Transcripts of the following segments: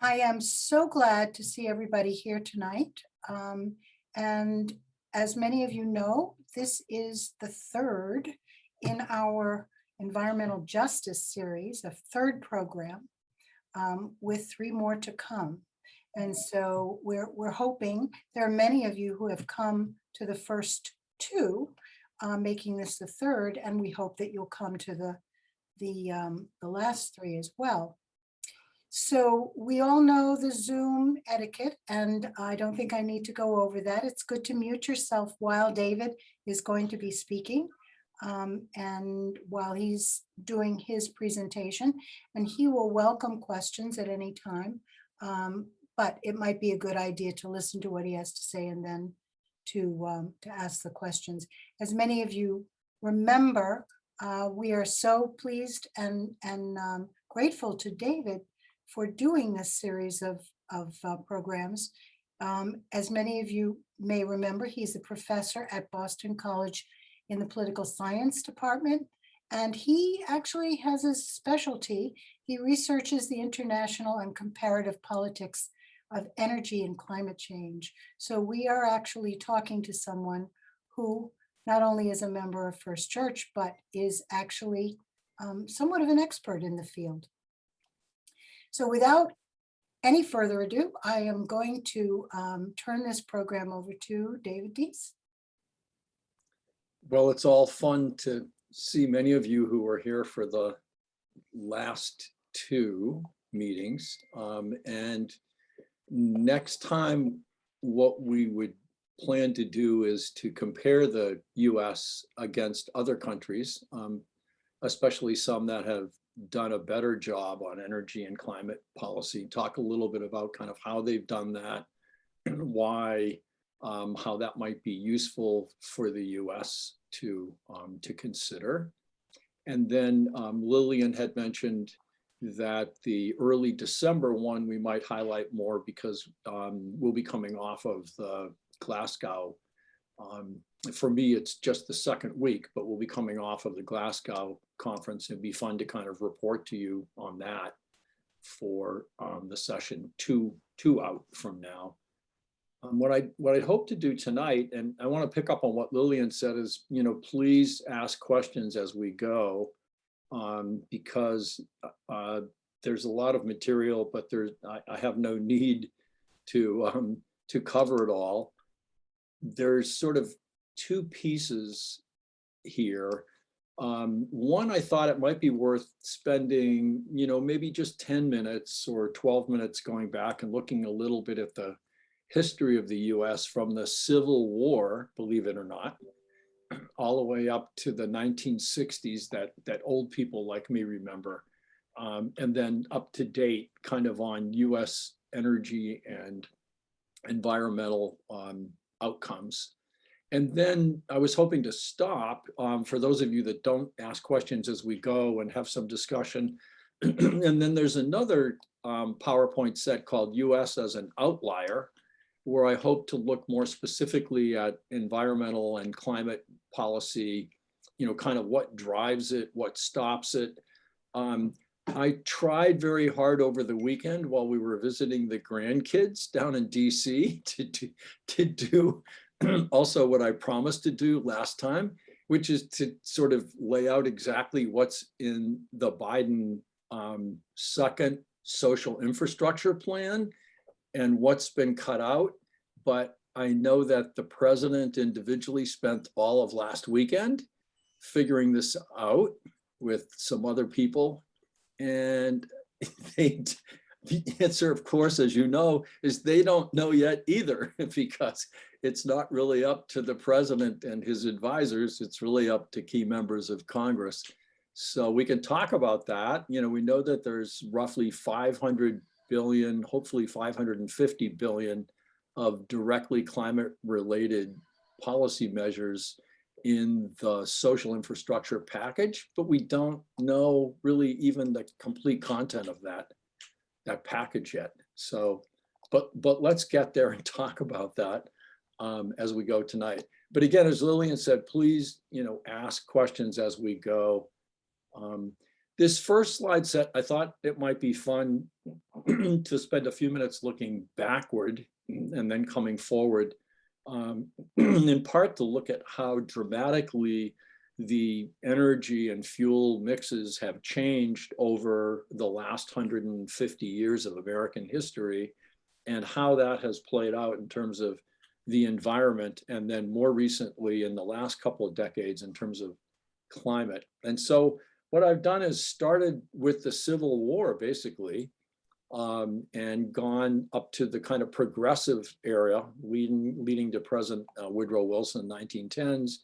I am so glad to see everybody here tonight. And as many of you know, this is the third in our environmental justice series, a third program, with three more to come. And so we're hoping there are many of you who have come to the first two, making this the third, and we hope that you'll come to the last three as well. So we all know the Zoom etiquette, and I don't think I need to go over that. It's good to mute yourself while David is going to be speaking, and while he's doing his presentation, and he will welcome questions at any time. But it might be a good idea to listen to what he has to say and then to ask the questions. As many of you remember, we are so pleased and grateful to David for doing this series of programs. As many of you may remember, he's a professor at Boston College in the political science department, and he actually has a specialty. He researches the international and comparative politics of energy and climate change. So we are actually talking to someone who not only is a member of First Church, but is actually somewhat of an expert in the field. So without any further ado, I am going to turn this program over to David Deese. Well, it's all fun to see many of you who were here for the last two meetings. And next time, what we would plan to do is to compare the US against other countries, especially some that have done a better job on energy and climate policy, talk a little bit about kind of how they've done that, why, how that might be useful for the US to consider. And then Lillian had mentioned that the early December one we might highlight more because we'll be coming off of the Glasgow. For me, it's just the second week, but we'll be coming off of the Glasgow conference. It'd be fun to kind of report to you on that for the session two out from now. What I hope to do tonight, and I want to pick up on what Lillian said, is please ask questions as we go, because there's a lot of material, but I have no need to cover it all. There's sort of two pieces here. One, I thought it might be worth spending, maybe just 10 minutes or 12 minutes going back and looking a little bit at the history of the US from the Civil War, believe it or not, all the way up to the 1960s that old people like me remember, and then up to date kind of on US energy and environmental outcomes. And then I was hoping to stop for those of you that don't ask questions as we go and have some discussion. And then there's another PowerPoint set called US as an Outlier, where I hope to look more specifically at environmental and climate policy, kind of what drives it, what stops it. I tried very hard over the weekend while we were visiting the grandkids down in DC to do also what I promised to do last time, which is to sort of lay out exactly what's in the Biden second social infrastructure plan and what's been cut out. But I know that the president individually spent all of last weekend figuring this out with some other people. And the answer, of course, as you know, is they don't know yet either, because it's not really up to the president and his advisors. It's really up to key members of Congress. So we can talk about that. We know that there's roughly 500 billion, hopefully 550 billion of directly climate related policy measures in the social infrastructure package, but we don't know really even the complete content of that package yet. So, but let's get there and talk about that as we go tonight. But again, as Lillian said, please, ask questions as we go. This first slide set, I thought it might be fun to spend a few minutes looking backward and then coming forward, in part to look at how dramatically the energy and fuel mixes have changed over the last 150 years of American history, and how that has played out in terms of the environment, and then more recently in the last couple of decades in terms of climate. And so what I've done is started with the Civil War, basically, and gone up to the kind of progressive era, leading to President Woodrow Wilson, 1910s,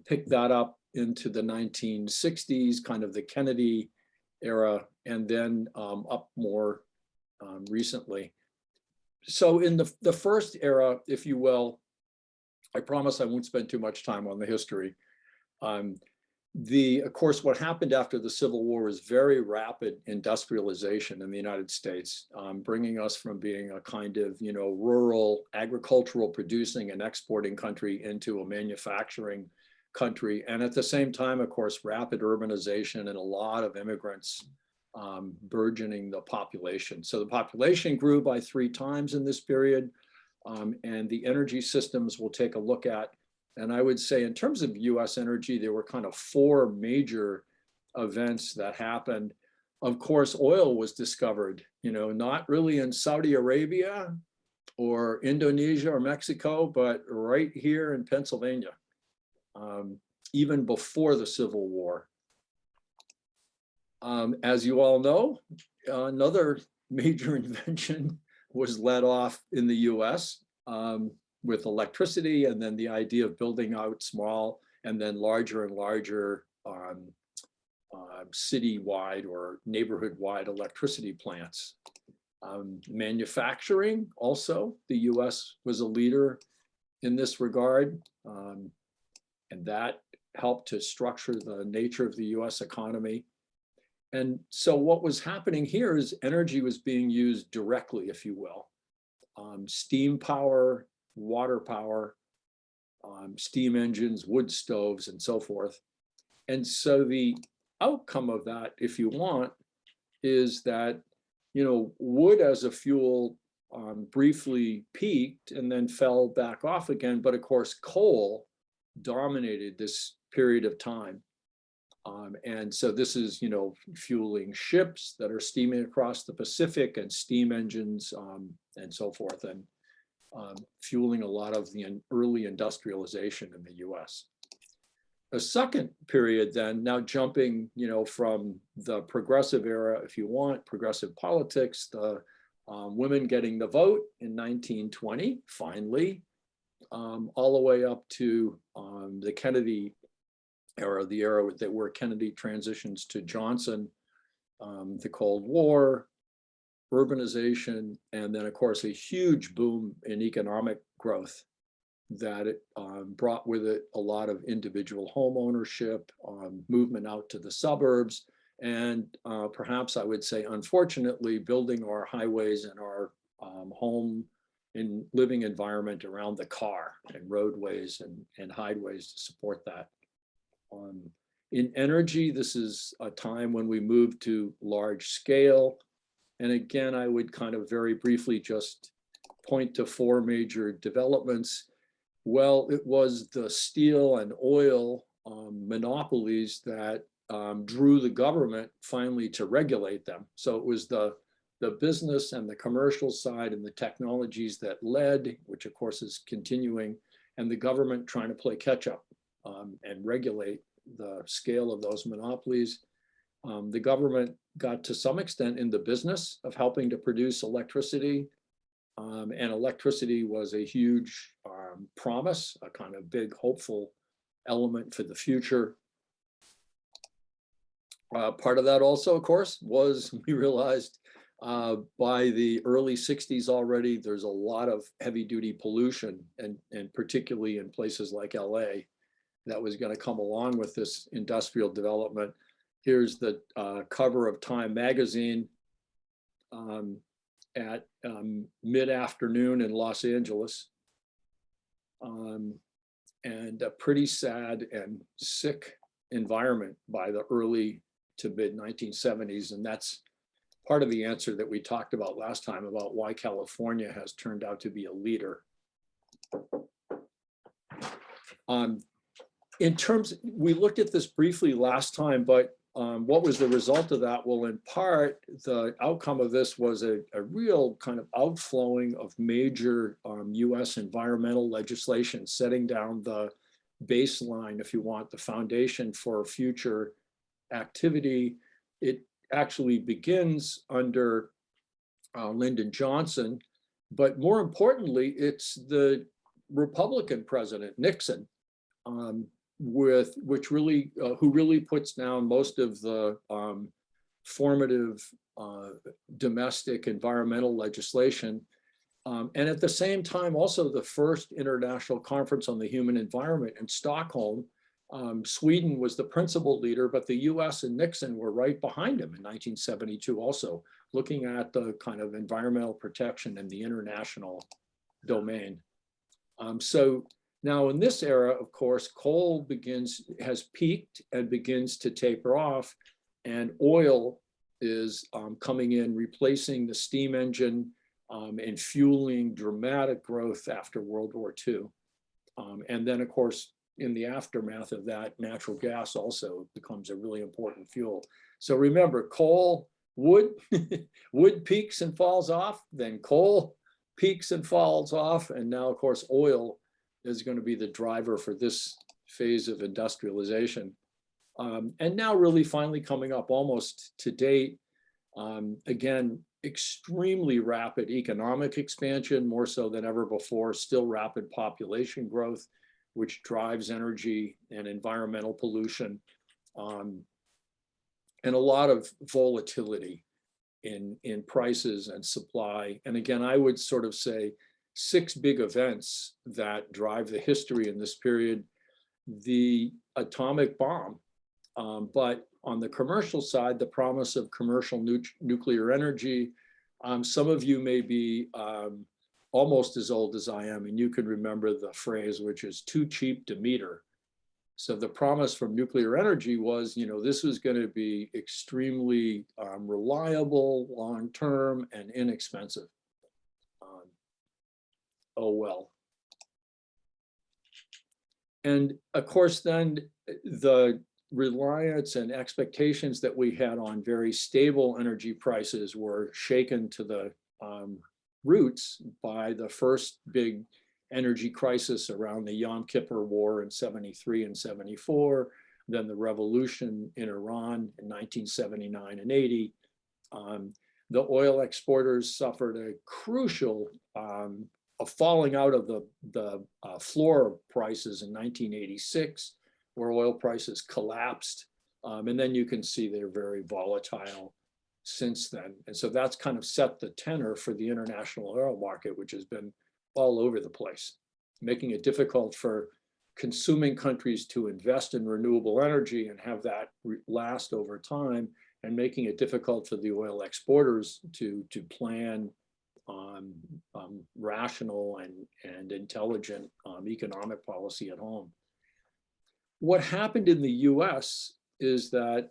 picked that up into the 1960s, kind of the Kennedy era, and then up more recently. So in the first era, if you will, I promise I won't spend too much time on the history. Of course, what happened after the Civil War was very rapid industrialization in the United States, bringing us from being a kind of, rural agricultural producing and exporting country into a manufacturing country. And at the same time, of course, rapid urbanization and a lot of immigrants burgeoning the population. So the population grew by 3 times in this period, and the energy systems we'll take a look at. And I would say in terms of US energy, there were kind of 4 major events that happened. Of course, oil was discovered, not really in Saudi Arabia or Indonesia or Mexico, but right here in Pennsylvania, even before the Civil War. As you all know, another major invention was let off in the US with electricity, and then the idea of building out small and then larger and larger city-wide or neighborhood-wide electricity plants. Manufacturing also, the US was a leader in this regard, and that helped to structure the nature of the US economy. And so what was happening here is energy was being used directly, if you will. Steam power, water power, steam engines, wood stoves, and so forth. And so the outcome of that, if you want, is that, wood as a fuel briefly peaked and then fell back off again. But of course, coal dominated this period of time. And so this is, fueling ships that are steaming across the Pacific, and steam engines and so forth, and fueling a lot of the early industrialization in the US. A second period then, now jumping, from the progressive era, if you want, progressive politics, the women getting the vote in 1920, finally, all the way up to the Kennedy era, the era where Kennedy transitions to Johnson, the Cold War, urbanization, and then of course a huge boom in economic growth that it brought with it a lot of individual home ownership, movement out to the suburbs, and perhaps I would say, unfortunately, building our highways and our home and living environment around the car, and roadways and highways to support that. In energy, this is a time when we move to large scale. And again, I would kind of very briefly just point to 4 major developments. Well, it was the steel and oil monopolies that drew the government finally to regulate them. So it was the business and the commercial side and the technologies that led, which of course is continuing, and the government trying to play catch up and regulate the scale of those monopolies. The government got to some extent in the business of helping to produce electricity, and electricity was a huge promise, a kind of big hopeful element for the future. Part of that also, of course, was we realized by the early 60s already, there's a lot of heavy duty pollution, and particularly in places like LA, that was going to come along with this industrial development. Here's the cover of Time magazine at mid-afternoon in Los Angeles. And a pretty sad and sick environment by the early to mid 1970s. And that's part of the answer that we talked about last time about why California has turned out to be a leader. In terms, we looked at this briefly last time, but what was the result of that? Well, in part, the outcome of this was a real kind of outflowing of major US environmental legislation, setting down the baseline, if you want, the foundation for future activity. It actually begins under Lyndon Johnson, but more importantly, it's the Republican president, Nixon, who really puts down most of the formative domestic environmental legislation. And at the same time, also the first international conference on the human environment in Stockholm. Sweden was the principal leader, but the US and Nixon were right behind him in 1972 also, looking at the kind of environmental protection in the international domain. So now in this era, of course, coal has peaked and begins to taper off, and oil is coming in, replacing the steam engine and fueling dramatic growth after World War II. And then, of course, in the aftermath of that, natural gas also becomes a really important fuel. So remember, wood peaks and falls off, then coal peaks and falls off, and now, of course, oil is going to be the driver for this phase of industrialization. And now really finally coming up almost to date, again, extremely rapid economic expansion, more so than ever before, still rapid population growth, which drives energy and environmental pollution, and a lot of volatility in prices and supply. And again, I would sort of say 6 big events that drive the history in this period: the atomic bomb, but on the commercial side, the promise of commercial nuclear energy. Some of you may be almost as old as I am, and you can remember the phrase, which is too cheap to meter. So the promise from nuclear energy was, this was going to be extremely reliable, long-term, and inexpensive. Oh, well. And of course, then the reliance and expectations that we had on very stable energy prices were shaken to the roots by the first big energy crisis around the Yom Kippur War in 73 and 74, then the revolution in Iran in 1979 and 80. The oil exporters suffered a crucial a falling out of the floor prices in 1986, where oil prices collapsed. And then you can see they're very volatile since then. And so that's kind of set the tenor for the international oil market, which has been all over the place, making it difficult for consuming countries to invest in renewable energy and have that last over time, and making it difficult for the oil exporters to plan rational and intelligent economic policy at home. What happened in the US is that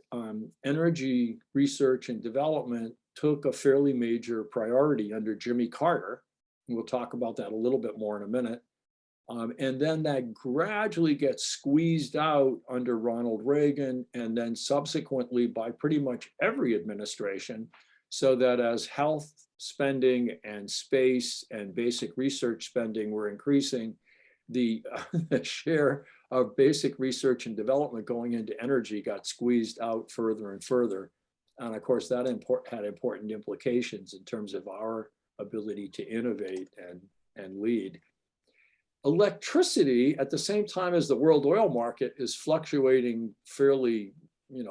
energy research and development took a fairly major priority under Jimmy Carter. And we'll talk about that a little bit more in a minute. And then that gradually gets squeezed out under Ronald Reagan, and then subsequently by pretty much every administration, so that as health spending and space and basic research spending were increasing, the share of basic research and development going into energy got squeezed out further and further. And of course, that had important implications in terms of our ability to innovate and lead. Electricity, at the same time as the world oil market is fluctuating fairly,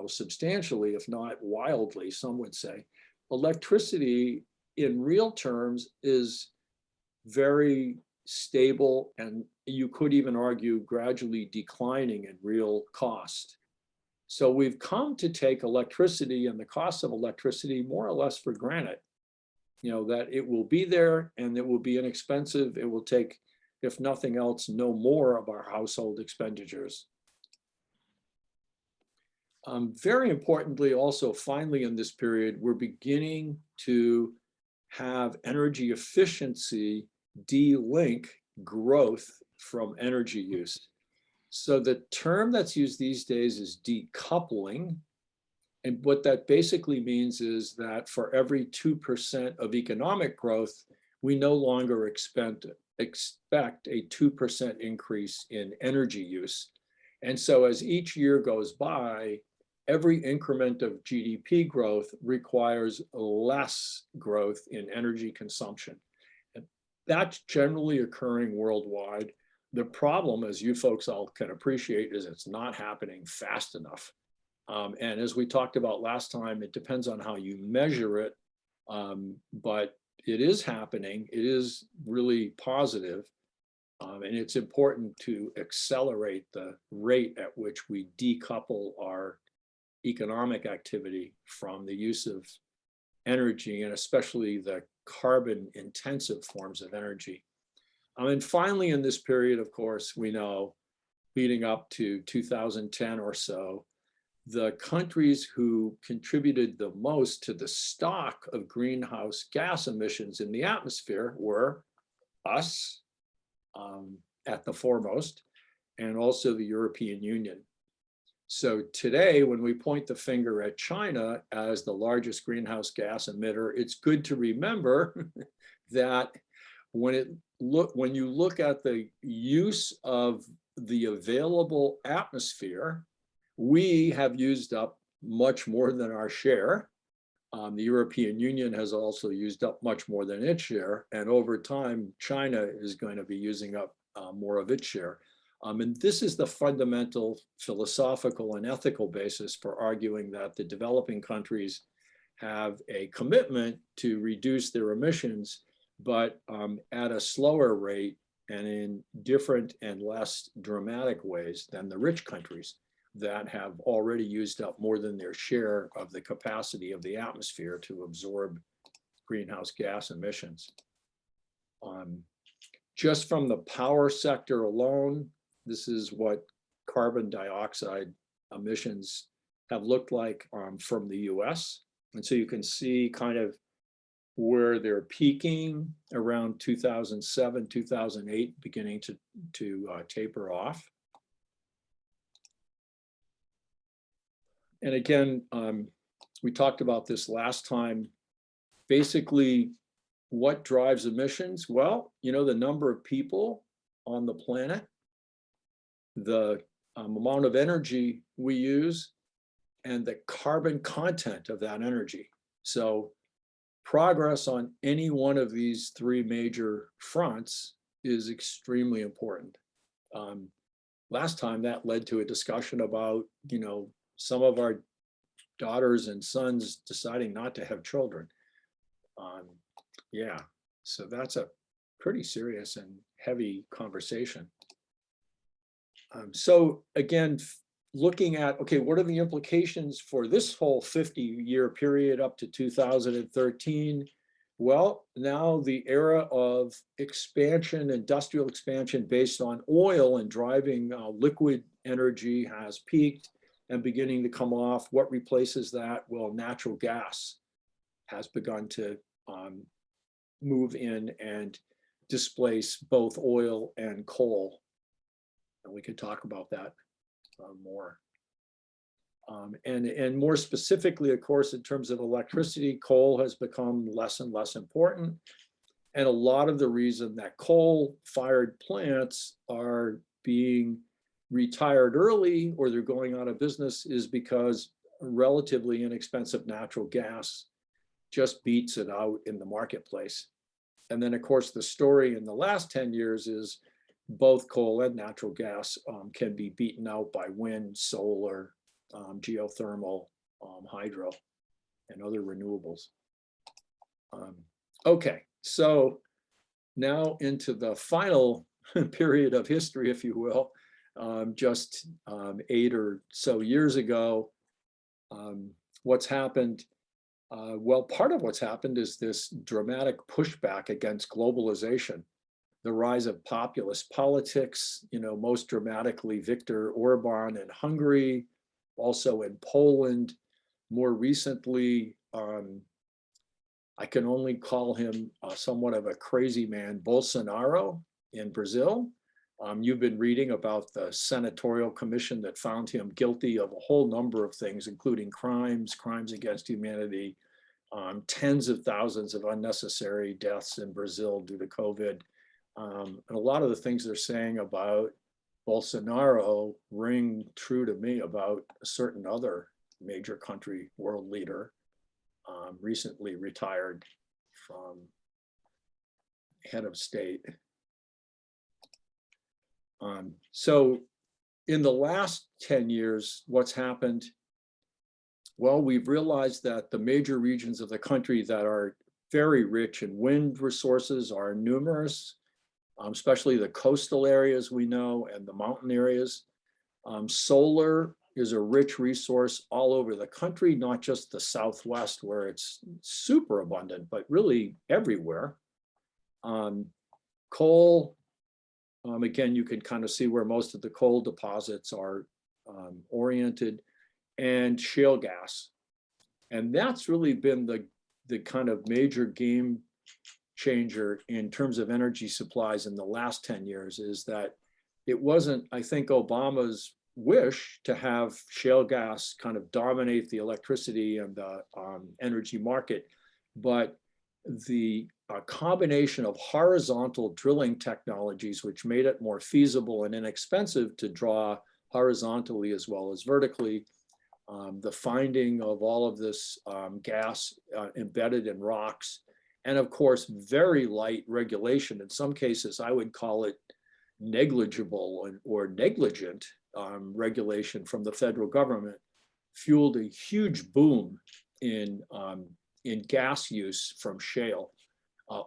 substantially, if not wildly, some would say, electricity in real terms is very stable, and you could even argue gradually declining in real cost. So we've come to take electricity and the cost of electricity more or less for granted, that it will be there and it will be inexpensive. It will take, if nothing else, no more of our household expenditures. Very importantly, also, finally, in this period, we're beginning to have energy efficiency de-link growth from energy use. So the term that's used these days is decoupling. And what that basically means is that for every 2% of economic growth, we no longer expect a 2% increase in energy use. And so as each year goes by, every increment of GDP growth requires less growth in energy consumption. And that's generally occurring worldwide. The problem, as you folks all can appreciate, is it's not happening fast enough. And as we talked about last time, it depends on how you measure it, but it is happening. It is really positive. And it's important to accelerate the rate at which we decouple our economic activity from the use of energy, and especially the carbon intensive forms of energy. And finally, in this period, of course, we know, leading up to 2010 or so, the countries who contributed the most to the stock of greenhouse gas emissions in the atmosphere were us, at the foremost, and also the European Union. So today, when we point the finger at China as the largest greenhouse gas emitter, it's good to remember that when you look at the use of the available atmosphere, we have used up much more than our share. The European Union has also used up much more than its share. And over time, China is going to be using up more of its share. And this is the fundamental philosophical and ethical basis for arguing that the developing countries have a commitment to reduce their emissions, but at a slower rate and in different and less dramatic ways than the rich countries that have already used up more than their share of the capacity of the atmosphere to absorb greenhouse gas emissions. Just from the power sector alone, this is what carbon dioxide emissions have looked like from the US. And so you can see kind of where they're peaking around 2007, 2008, beginning to taper off. And again, we talked about this last time. Basically, what drives emissions? Well, you know, the number of people on the planet, the amount of energy we use, and the carbon content of that energy. So progress on any one of these three major fronts is extremely important. Last time that led to a discussion about, you know, some of our daughters and sons deciding not to have children. Yeah, so that's a pretty serious and heavy conversation. So again, looking at, okay, what are the implications for this whole 50-year period up to 2013? Well, now the era of expansion, industrial expansion based on oil and driving liquid energy has peaked and beginning to come off. What replaces that? Well, natural gas has begun to move in and displace both oil and coal. And we could talk about that more. And more specifically, of course, in terms of electricity, coal has become less and less important. And a lot of the reason that coal-fired plants are being retired early or they're going out of business is because relatively inexpensive natural gas just beats it out in the marketplace. And then, of course, the story in the last 10 years is both coal and natural gas can be beaten out by wind, solar, geothermal, hydro, and other renewables. Okay, so now into the final period of history, if you will, just 8 or so years ago. What's happened? Well, part of what's happened is this dramatic pushback against globalization, the rise of populist politics, you know, most dramatically Viktor Orban in Hungary, also in Poland. More recently, I can only call him somewhat of a crazy man, Bolsonaro in Brazil. You've been reading about the senatorial commission that found him guilty of a whole number of things, including crimes against humanity, tens of thousands of unnecessary deaths in Brazil due to COVID. And a lot of the things they're saying about Bolsonaro ring true to me about a certain other major country world leader, recently retired from head of state. So in the last 10 years, what's happened? Well, we've realized that the major regions of the country that are very rich in wind resources are numerous, especially the coastal areas we know and the mountain areas. Solar is a rich resource all over the country, not just the Southwest where it's super abundant, but really everywhere. Coal, again, you can kind of see where most of the coal deposits are oriented, and shale gas. And that's really been the kind of major game changer in terms of energy supplies in the last 10 years, is that it wasn't, I think, Obama's wish to have shale gas kind of dominate the electricity and the energy market, but the combination of horizontal drilling technologies, which made it more feasible and inexpensive to draw horizontally as well as vertically, the finding of all of this gas embedded in rocks, and of course, very light regulation. In some cases, I would call it negligible or negligent regulation from the federal government, fueled a huge boom in gas use from shale.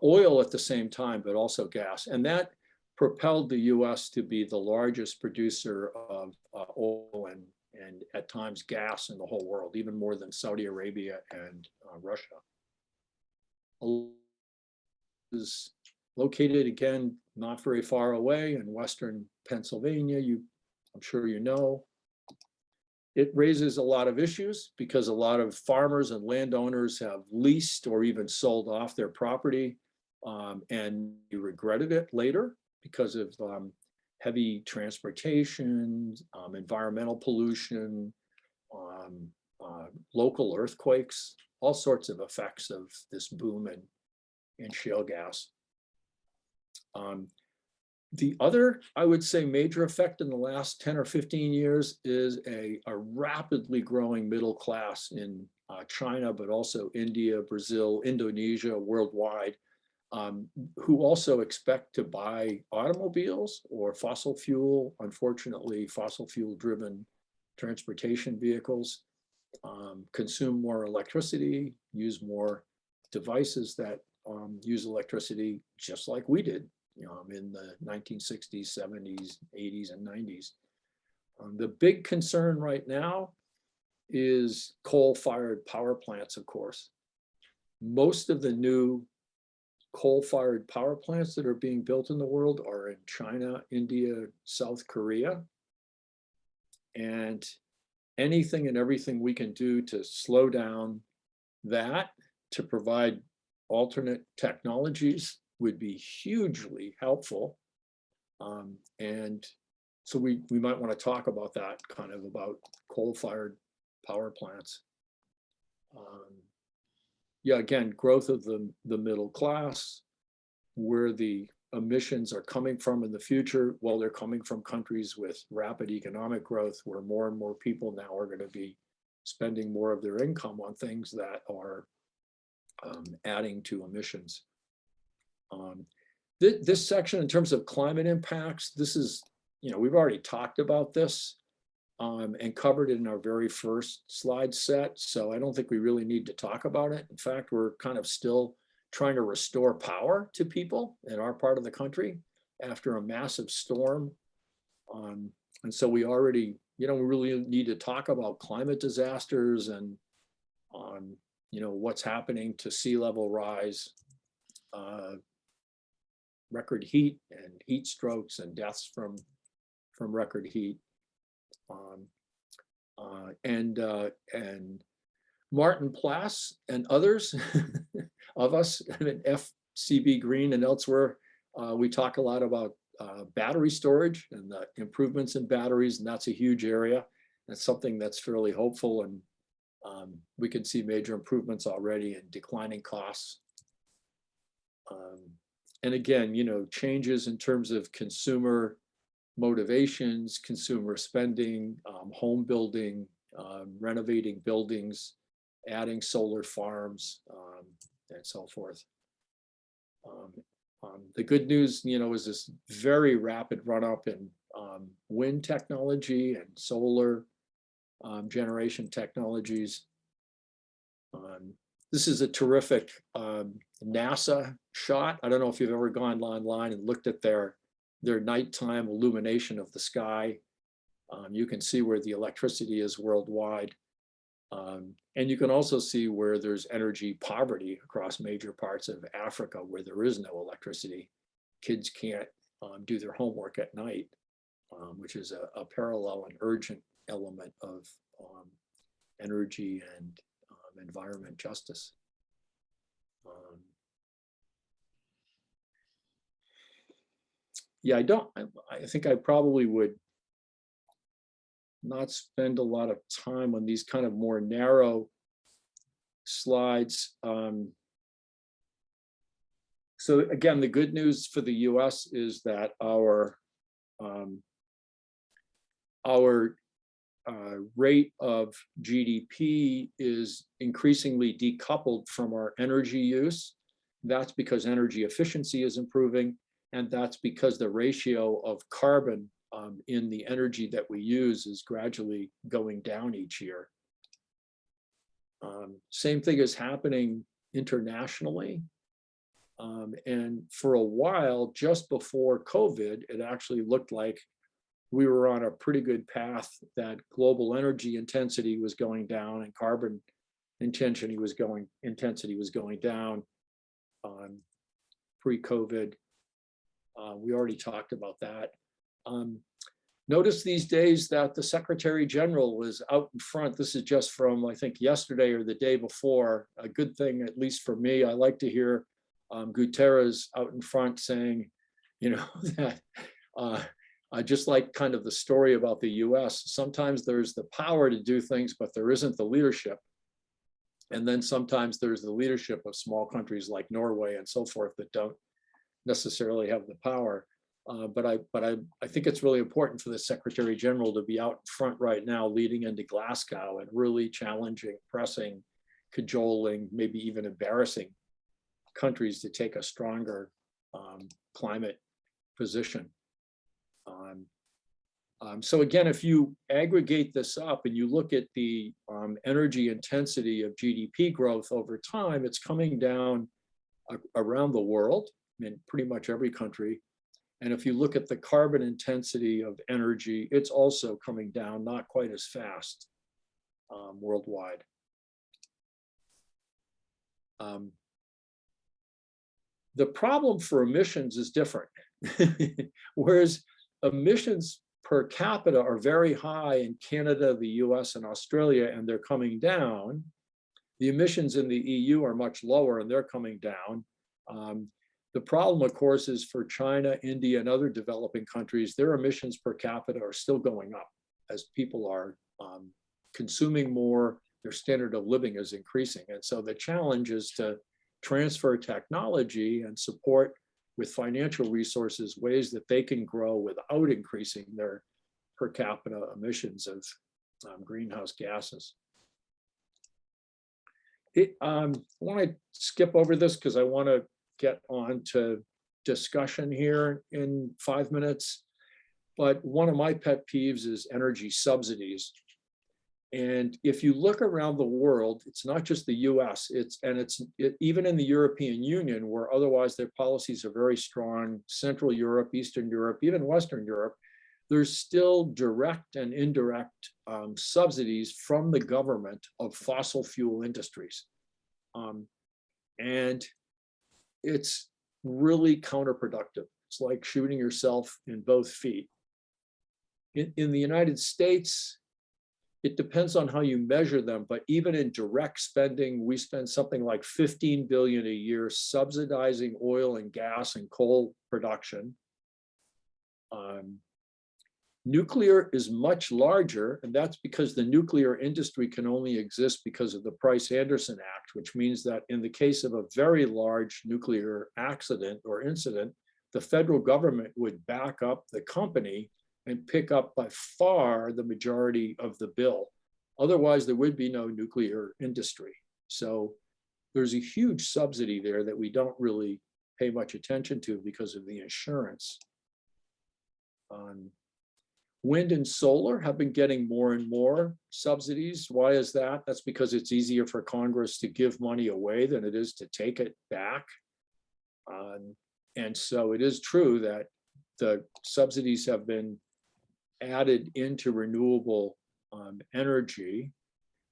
Oil at the same time, but also gas. And that propelled the US to be the largest producer of oil and at times gas in the whole world, even more than Saudi Arabia and Russia. Is located, again, not very far away in Western Pennsylvania. I'm sure you know. It raises a lot of issues because a lot of farmers and landowners have leased or even sold off their property, and you regretted it later because of heavy transportation, environmental pollution, local earthquakes, all sorts of effects of this boom in shale gas. The other, I would say, major effect in the last 10 or 15 years is a rapidly growing middle class in China, but also India, Brazil, Indonesia, worldwide, who also expect to buy automobiles or fossil fuel, unfortunately, fossil fuel driven transportation vehicles, consume more electricity, use more devices that use electricity just like we did in the 1960s, 70s, 80s, and 90s. The big concern right now is coal-fired power plants, of course. Most of the new coal-fired power plants that are being built in the world are in China, India, South Korea. And anything and everything we can do to slow down that, to provide alternate technologies, would be hugely helpful. And so we might want to talk about that, kind of about coal-fired power plants. Yeah, again, growth of the middle class, where the emissions are coming from in the future. Well, they're coming from countries with rapid economic growth, where more and more people now are going to be spending more of their income on things that are adding to emissions. This section, in terms of climate impacts, this is, we've already talked about this and covered it in our very first slide set. So I don't think we really need to talk about it. In fact, we're kind of still trying to restore power to people in our part of the country after a massive storm. And so we already, we really need to talk about climate disasters and what's happening to sea level rise, record heat and heat strokes and deaths from record heat. and Martin Plass and others of us at FCB Green and elsewhere, we talk a lot about battery storage and the improvements in batteries, and that's a huge area. That's something that's fairly hopeful, and we can see major improvements already in declining costs. And again, you know, changes in terms of consumer motivations, consumer spending, home building, renovating buildings, adding solar farms, and so forth. The good news, you know, is this very rapid run up in wind technology and solar generation technologies. This is a terrific NASA shot. I don't know if you've ever gone online and looked at their nighttime illumination of the sky. You can see where the electricity is worldwide. And you can also see where there's energy poverty across major parts of Africa where there is no electricity. Kids can't do their homework at night, which is a parallel and urgent element of energy and environment justice. Yeah, I think I probably would not spend a lot of time on these kind of more narrow slides. So again, the good news for the US is that our rate of GDP is increasingly decoupled from our energy use. That's because energy efficiency is improving, and that's because the ratio of carbon in the energy that we use is gradually going down each year. Same thing is happening internationally. And for a while, just before COVID, it actually looked like we were on a pretty good path, that global energy intensity was going down and carbon intensity was going down pre-COVID. We already talked about that. Notice these days that the Secretary General was out in front. This is just from, I think, yesterday or the day before. A good thing, at least for me. I like to hear Guterres out in front saying, you know, that I just like kind of the story about the US. Sometimes there's the power to do things, but there isn't the leadership. And then sometimes there's the leadership of small countries like Norway and so forth that don't necessarily have the power. But I think it's really important for the Secretary General to be out in front right now, leading into Glasgow and really challenging, pressing, cajoling, maybe even embarrassing countries to take a stronger climate position. So again, if you aggregate this up and you look at the energy intensity of GDP growth over time, it's coming down around the world in pretty much every country. And if you look at the carbon intensity of energy, it's also coming down, not quite as fast worldwide. The problem for emissions is different. Whereas emissions per capita are very high in Canada, the US, and Australia, and they're coming down, the emissions in the EU are much lower and they're coming down. The problem, of course, is for China, India, and other developing countries, their emissions per capita are still going up as people are consuming more, their standard of living is increasing. And so the challenge is to transfer technology and support with financial resources ways that they can grow without increasing their per capita emissions of greenhouse gases. I want to skip over this because I want to get on to discussion here in 5 minutes. But one of my pet peeves is energy subsidies. And if you look around the world, it's not just the US, even in the European Union, where otherwise their policies are very strong, Central Europe, Eastern Europe, even Western Europe, there's still direct and indirect subsidies from the government of fossil fuel industries. And it's really counterproductive. It's like shooting yourself in both feet. In the United States, it depends on how you measure them, but even in direct spending, we spend something like 15 billion a year subsidizing oil and gas and coal production. Nuclear is much larger, and that's because the nuclear industry can only exist because of the Price-Anderson Act, which means that in the case of a very large nuclear accident or incident, the federal government would back up the company and pick up by far the majority of the bill. Otherwise, there would be no nuclear industry. So there's a huge subsidy there that we don't really pay much attention to because of the insurance. Wind and solar have been getting more and more subsidies. Why is that? That's because it's easier for Congress to give money away than it is to take it back. And so it is true that the subsidies have been added into renewable energy.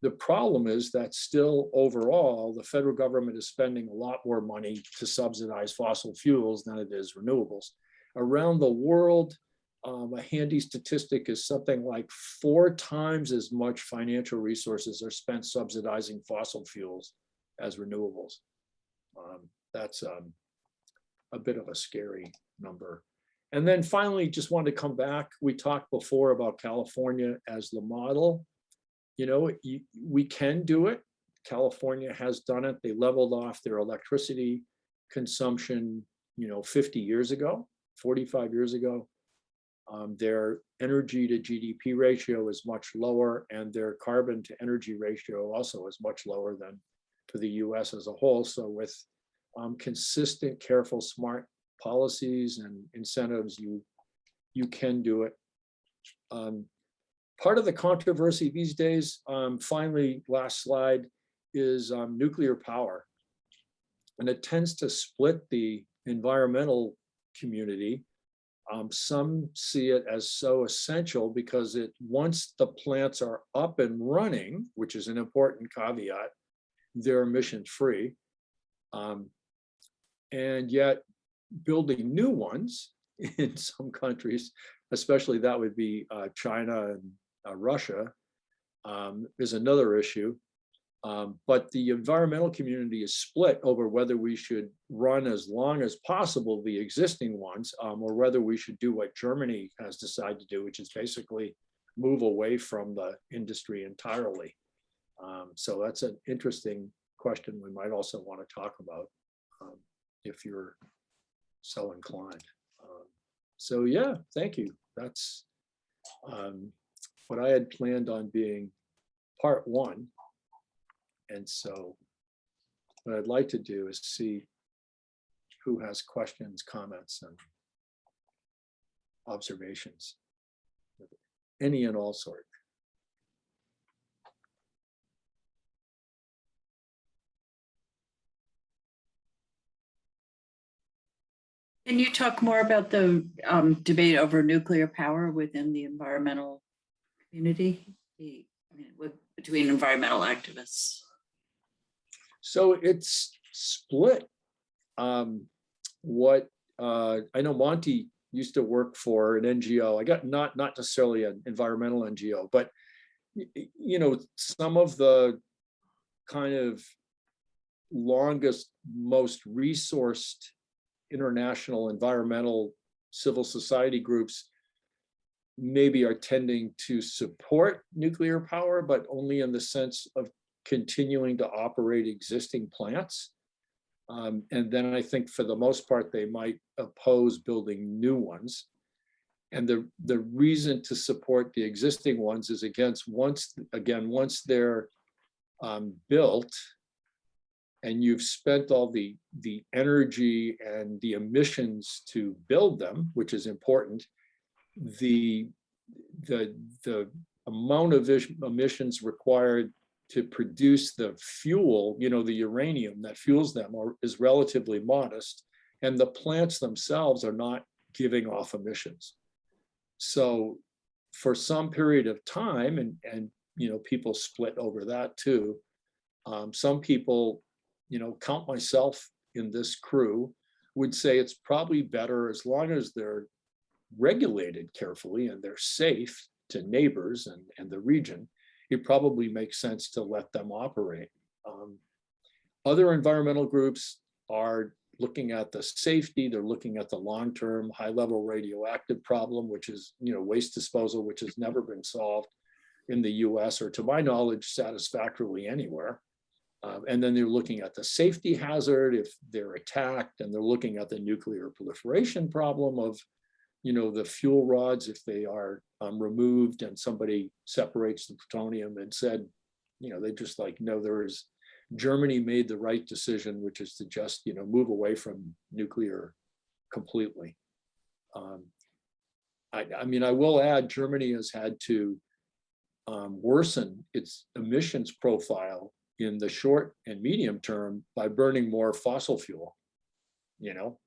The problem is that still overall, the federal government is spending a lot more money to subsidize fossil fuels than it is renewables. Around the world, a handy statistic is something like 4 times as much financial resources are spent subsidizing fossil fuels as renewables. That's a bit of a scary number. And then finally, just wanted to come back. We talked before about California as the model. You know, we can do it. California has done it. They leveled off their electricity consumption, 50 years ago, 45 years ago. Their energy to GDP ratio is much lower, and their carbon to energy ratio also is much lower than for the US as a whole. So with consistent, careful, smart policies and incentives, you can do it. Part of the controversy these days, finally, last slide, is nuclear power. And it tends to split the environmental community. Some see it as so essential because once the plants are up and running, which is an important caveat, they're emission free. And yet building new ones in some countries, especially that would be China and Russia, is another issue. But the environmental community is split over whether we should run as long as possible the existing ones, or whether we should do what Germany has decided to do, which is basically move away from the industry entirely. So that's an interesting question we might also want to talk about if you're so inclined. So yeah, thank you. That's what I had planned on being part 1. And so what I'd like to do is see who has questions, comments, and observations, any and all sort. Can you talk more about the debate over nuclear power within the environmental community, between environmental activists? So it's split. What I know Monty used to work for an NGO. I got not necessarily an environmental NGO, but some of the kind of longest, most resourced international environmental civil society groups maybe are tending to support nuclear power, but only in the sense of continuing to operate existing plants. And then I think for the most part, they might oppose building new ones. And the reason to support the existing ones is once they're built and you've spent all the energy and the emissions to build them, which is important, the amount of emissions required to produce the fuel, the uranium that fuels them is relatively modest, and the plants themselves are not giving off emissions. So for some period of time, and people split over that too, some people, count myself in this crew, would say it's probably better, as long as they're regulated carefully and they're safe to neighbors and the region, it probably makes sense to let them operate. Other environmental groups are looking at the safety, they're looking at the long-term high-level radioactive problem, which is, waste disposal, which has never been solved in the US or, to my knowledge, satisfactorily anywhere. And then they're looking at the safety hazard if they're attacked, and they're looking at the nuclear proliferation problem of, the fuel rods, if they are removed and somebody separates the plutonium and said, they just like, no, Germany made the right decision, which is to just, move away from nuclear completely. I will add, Germany has had to worsen its emissions profile in the short and medium term by burning more fossil fuel,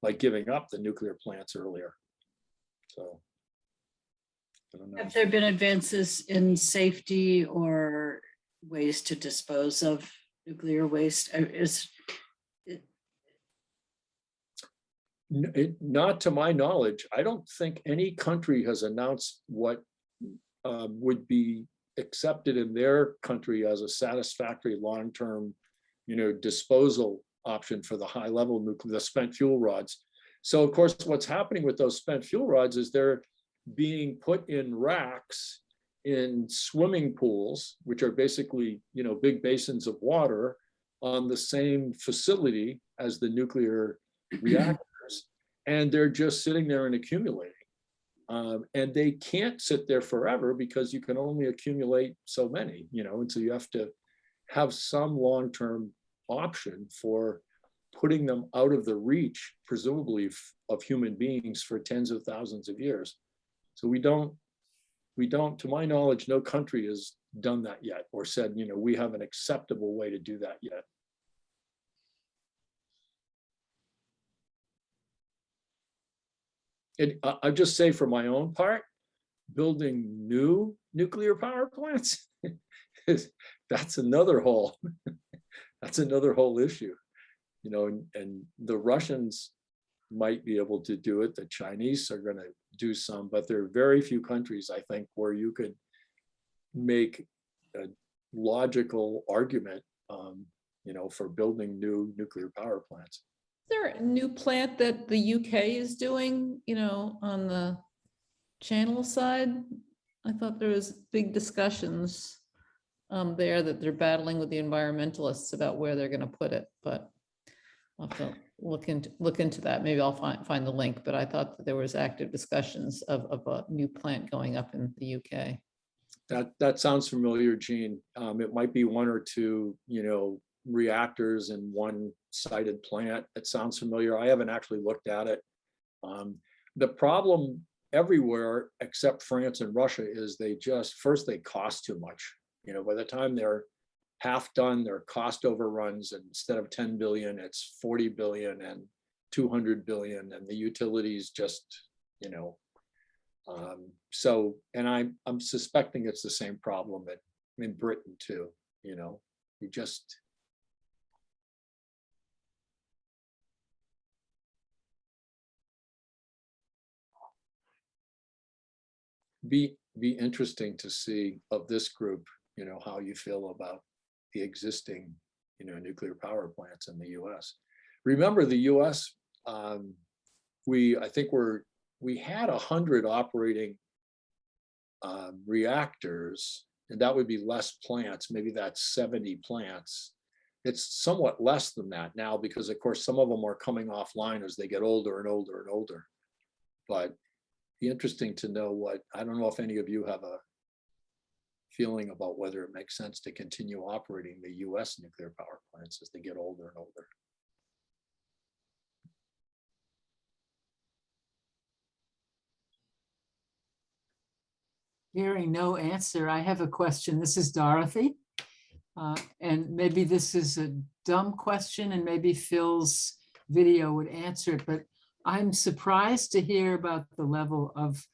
like giving up the nuclear plants earlier. So, I don't know. Have there been advances in safety or ways to dispose of nuclear waste? Not to my knowledge. I don't think any country has announced what would be accepted in their country as a satisfactory long-term, disposal option for the high-level nuclear, the spent fuel rods. So of course, what's happening with those spent fuel rods is they're being put in racks in swimming pools, which are basically, big basins of water on the same facility as the nuclear reactors, and they're just sitting there and accumulating. And they can't sit there forever because you can only accumulate so many, and so you have to have some long-term option for putting them out of the reach, presumably, of human beings for tens of thousands of years. So we don't, to my knowledge, no country has done that yet or said, we have an acceptable way to do that yet. I just say for my own part, building new nuclear power plants, that's another whole, issue, and the Russians might be able to do it. The Chinese are going to do some, but there are very few countries, I think, where you could make a logical argument, for building new nuclear power plants. Is there a new plant that the UK is doing, on the Channel side? I thought there was big discussions there that they're battling with the environmentalists about where they're going to put it, but I'll have to look into that. Maybe I'll find the link, but I thought that there was active discussions of a new plant going up in the UK. That sounds familiar, Gene. It might be one or two, reactors in one sited plant. It sounds familiar. I haven't actually looked at it. The problem everywhere except France and Russia is they cost too much. By the time they're half done, their cost overruns, and instead of 10 billion, it's 40 billion and 200 billion, and the utilities just, so, and I'm suspecting it's the same problem in Britain too. You just, be interesting to see of this group, how you feel about the existing, nuclear power plants in the US. Remember the US, I think we had 100 operating reactors, and that would be less plants. Maybe that's 70 plants. It's somewhat less than that now because, of course, some of them are coming offline as they get older and older and older. But be interesting to know I don't know if any of you have a feeling about whether it makes sense to continue operating the US nuclear power plants as they get older and older. Hearing no answer, I have a question. This is Dorothy. And maybe this is a dumb question and maybe Phil's video would answer it, but I'm surprised to hear about the level of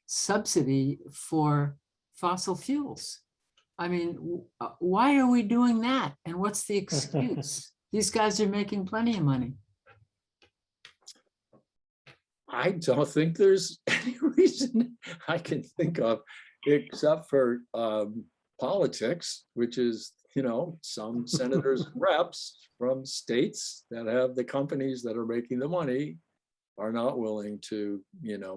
subsidy for fossil fuels. I mean, why are we doing that? And what's the excuse? These guys are making plenty of money. I don't think there's any reason I can think of, except for politics, which is, some senators and reps from states that have the companies that are making the money are not willing to,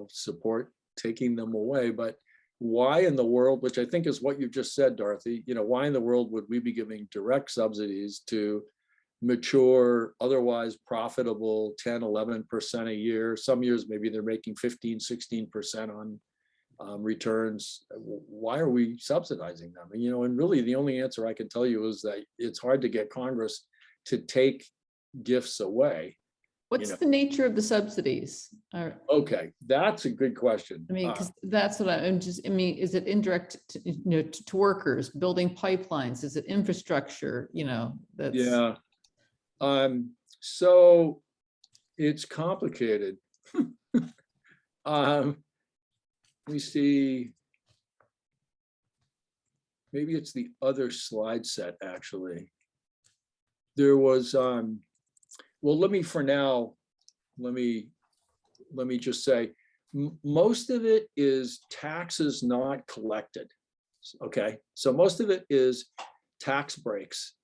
support taking them away. But why in the world, which I think is what you just said, Dorothy, why in the world would we be giving direct subsidies to mature, otherwise profitable 10, 11% a year? Some years, maybe they're making 15, 16% on returns. Why are we subsidizing them? And really the only answer I can tell you is that it's hard to get Congress to take gifts away. What's the nature of the subsidies? Okay, that's a good question. I mean, because that's what I'm just, I mean, is it indirect to workers, building pipelines? Is it infrastructure? That's. Yeah. So it's complicated. Let me see. Maybe it's the other slide set, actually. There was, well, let me just say, most of it is taxes not collected. Okay, so most of it is tax breaks,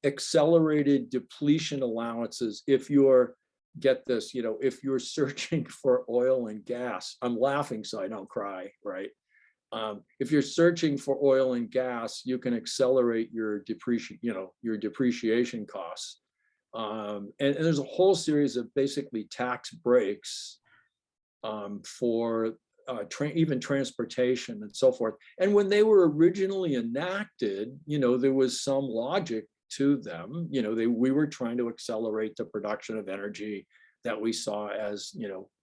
accelerated depletion allowances. If you're, get this, if you're searching for oil and gas, I'm laughing so I don't cry, right? If you're searching for oil and gas, you can accelerate your depreciation costs. And there's a whole series of basically tax breaks for even transportation and so forth. And when they were originally enacted, there was some logic to them. We were trying to accelerate the production of energy that we saw as,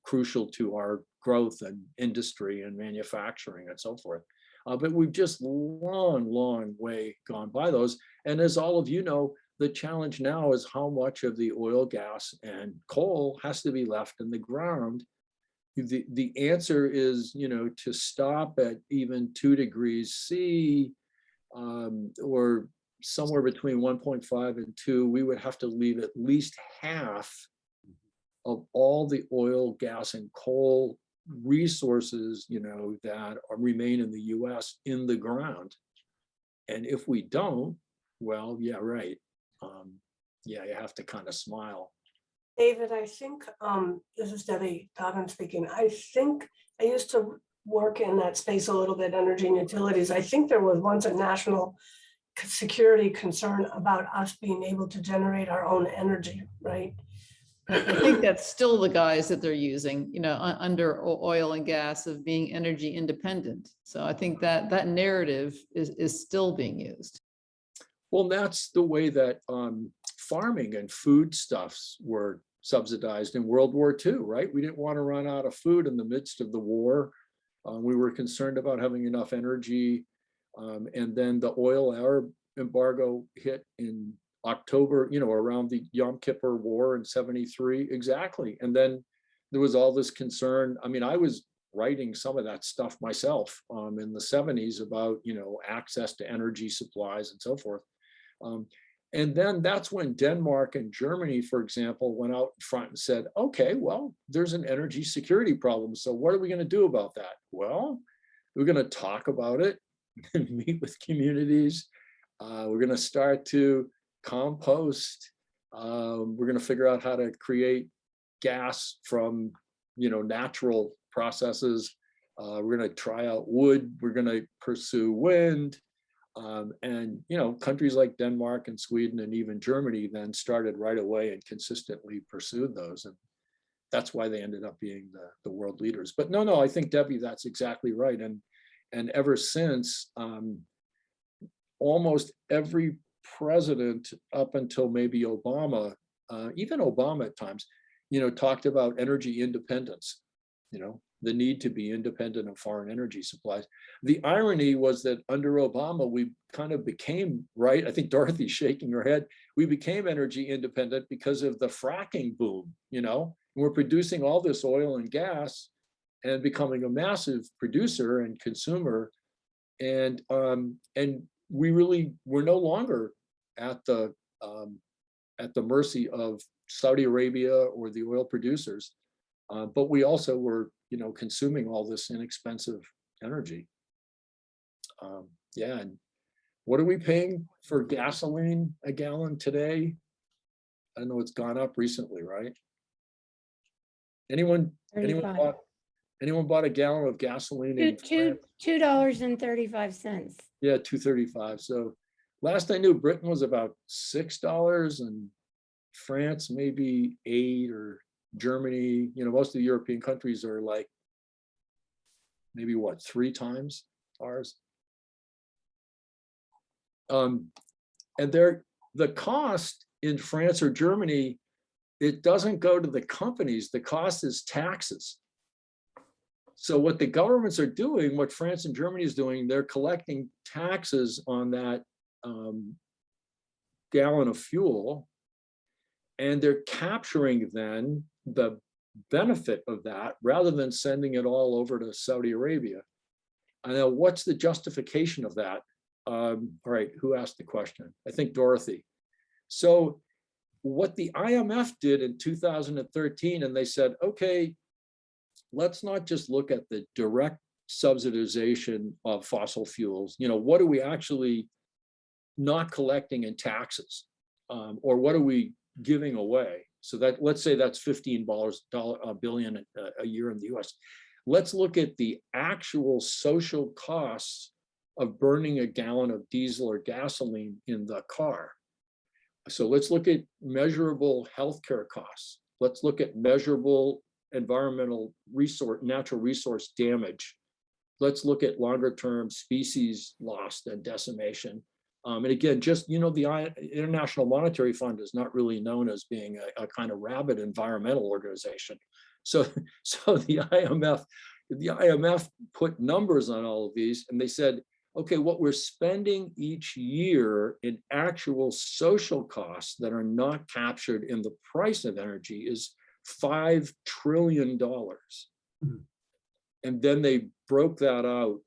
crucial to our growth and industry and manufacturing and so forth. But we've just long way gone by those. And as all of you know, the challenge now is how much of the oil, gas, and coal has to be left in the ground. The answer is, to stop at even 2 degrees C, or somewhere between 1.5 and 2, we would have to leave at least half of all the oil, gas, and coal resources, that remain in the US in the ground. And if we don't, well, yeah, right. Yeah, you have to kind of smile. David, I think, this is Debbie Dobbin speaking. I think I used to work in that space a little bit, energy and utilities. I think there was once a national security concern about us being able to generate our own energy, right? I think that's still the guise that they're using, under oil and gas, of being energy independent. So I think that narrative is still being used. Well, that's the way that farming and foodstuffs were subsidized in World War II, right? We didn't want to run out of food in the midst of the war. We were concerned about having enough energy. And then the oil embargo hit in October, around the Yom Kippur War in '73, exactly. And then there was all this concern. I mean, I was writing some of that stuff myself in the '70s about, access to energy supplies and so forth. And then that's when Denmark and Germany, for example, went out in front and said, okay, well, there's an energy security problem. So what are we going to do about that? Well, we're going to talk about it and meet with communities. We're going to start to compost. We're going to figure out how to create gas from, natural processes. We're going to try out wood. We're going to pursue wind. And, countries like Denmark and Sweden and even Germany then started right away and consistently pursued those. And that's why they ended up being the world leaders. But no, I think, Debbie, that's exactly right. And ever since, almost every president up until maybe Obama, even Obama at times, talked about energy independence, the need to be independent of foreign energy supplies. The irony was that under Obama, we kind of became, right? I think Dorothy's shaking her head. We became energy independent because of the fracking boom, we're producing all this oil and gas and becoming a massive producer and consumer. And we're no longer at the mercy of Saudi Arabia or the oil producers, but we also were, consuming all this inexpensive energy. Yeah, and what are we paying for gasoline a gallon today? I know it's gone up recently, right? Anyone 35. bought a gallon of gasoline in France? $2.35. Yeah, 2.35. So last I knew, Britain was about $6 and France maybe 8, or Germany, most of the European countries are like maybe what, 3 times ours. And the cost in France or Germany, it doesn't go to the companies. The cost is taxes. So what the governments are doing, what France and Germany is doing, they're collecting taxes on that gallon of fuel, and they're capturing then the benefit of that rather than sending it all over to Saudi Arabia. I know, what's the justification of that? All right, who asked the question? I think Dorothy. So what the IMF did in 2013, and they said, okay, let's not just look at the direct subsidization of fossil fuels. What are we actually not collecting in taxes? Or what are we giving away? So that, let's say that's $15 billion a year in the US. Let's look at the actual social costs of burning a gallon of diesel or gasoline in the car. So let's look at measurable healthcare costs. Let's look at measurable environmental natural resource damage. Let's look at longer term species loss and decimation. And again, just, the International Monetary Fund is not really known as being a kind of rabid environmental organization. So the IMF put numbers on all of these, and they said, okay, what we're spending each year in actual social costs that are not captured in the price of energy is $5 trillion. And then they broke that out.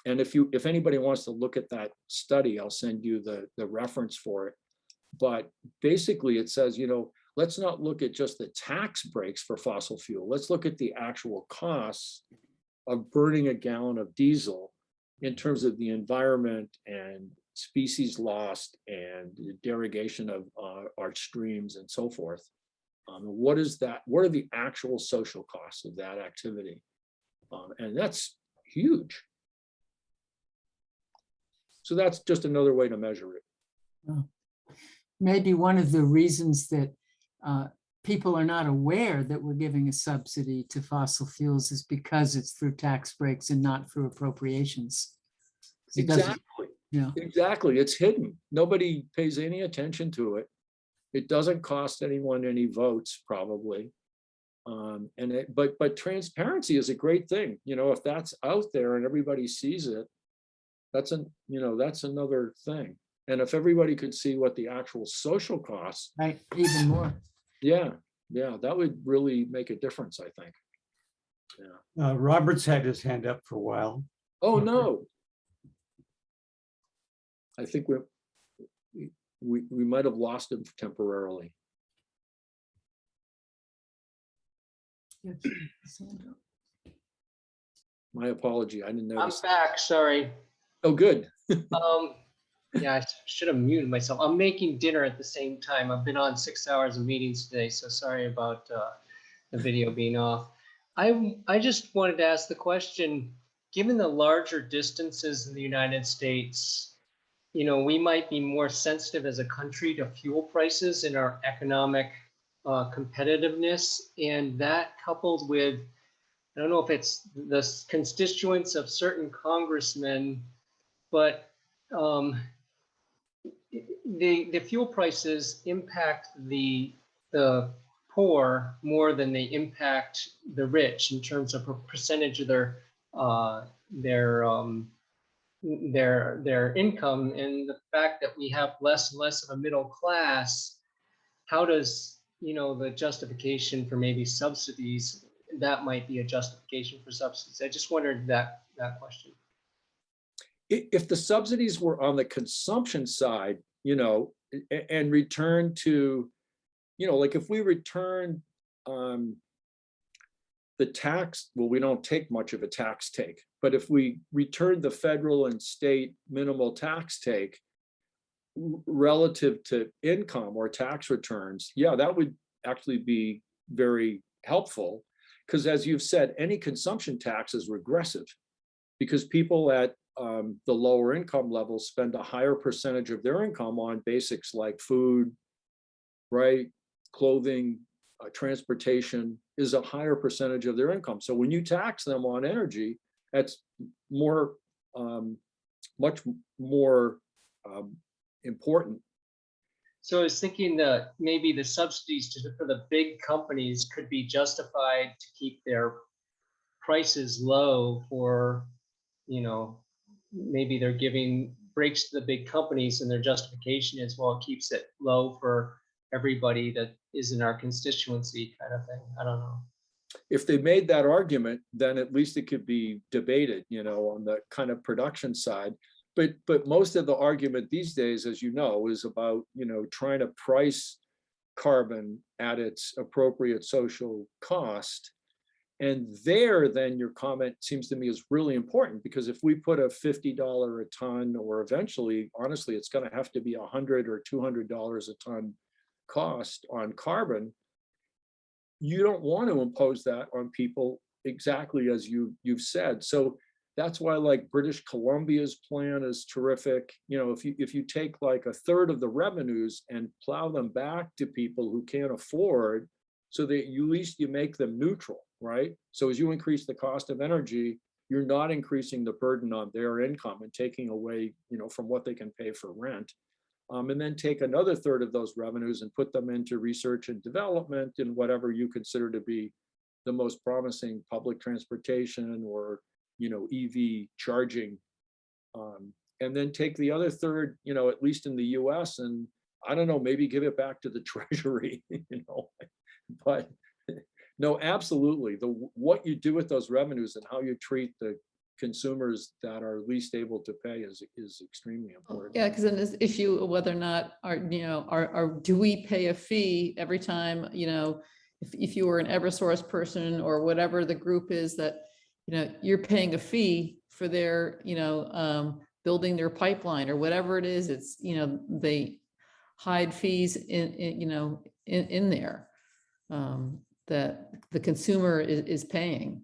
And if anybody wants to look at that study, I'll send you the reference for it. But basically it says, let's not look at just the tax breaks for fossil fuel. Let's look at the actual costs of burning a gallon of diesel in terms of the environment and species lost and derogation of our streams and so forth. What is that? What are the actual social costs of that activity? And that's huge. So that's just another way to measure it. Maybe one of the reasons that people are not aware that we're giving a subsidy to fossil fuels is because it's through tax breaks and not through appropriations. Exactly. Yeah. Exactly. It's hidden. Nobody pays any attention to it. It doesn't cost anyone any votes, probably. But transparency is a great thing. If that's out there and everybody sees it, that's another thing. And if everybody could see what the actual social costs, Right, even more. yeah, that would really make a difference, I think. Yeah. Robert's had his hand up for a while. Oh, no. I think we might have lost him temporarily. My apology. I didn't I'm notice. back, sorry. Oh, good. Yeah, I should have muted myself. I'm making dinner at the same time. I've been on 6 hours of meetings today, so sorry about the video being off. I just wanted to ask the question, given the larger distances in the United States, we might be more sensitive as a country to fuel prices and our economic competitiveness, and that coupled with, I don't know if it's the constituents of certain congressmen, but the fuel prices impact the poor more than they impact the rich in terms of a percentage of their income, and the fact that we have less and less of a middle class. How does the justification for maybe subsidies, that might be a justification for subsidies? I just wondered that question. If the subsidies were on the consumption side, and return to, like if we return the tax, well, we don't take much of a tax take, but if we return the federal and state minimal tax take relative to income or tax returns, yeah, that would actually be very helpful. Because as you've said, any consumption tax is regressive because people at the lower income levels spend a higher percentage of their income on basics like food, right? Clothing, transportation is a higher percentage of their income. So when you tax them on energy, that's more, much more important. So I was thinking that maybe the subsidies for the big companies could be justified to keep their prices low for, maybe they're giving breaks to the big companies and their justification is, well, it keeps it low for everybody that is in our constituency kind of thing. I don't know. If they made that argument, then at least it could be debated, on the kind of production side. But most of the argument these days, as you know, is about, trying to price carbon at its appropriate social cost. And there, then your comment seems to me is really important, because if we put a $50 a ton, or eventually, honestly, it's going to have to be $100 or $200 a ton cost on carbon, you don't want to impose that on people exactly as you've said. So that's why, like, British Columbia's plan is terrific. If you take like a third of the revenues and plow them back to people who can't afford, so that at least you make them neutral, right? So as you increase the cost of energy, you're not increasing the burden on their income and taking away, from what they can pay for rent. And then take another third of those revenues and put them into research and development and whatever you consider to be the most promising public transportation or EV charging, and then take the other third, at least in the US, and I don't know, maybe give it back to the Treasury, but no, absolutely. What you do with those revenues and how you treat the consumers that are least able to pay is extremely important. Yeah, because then this issue of whether or not do we pay a fee every time, if you were an Eversource person or whatever the group is that, you're paying a fee for their, building their pipeline or whatever it is, it's, they hide fees in there that the consumer is paying.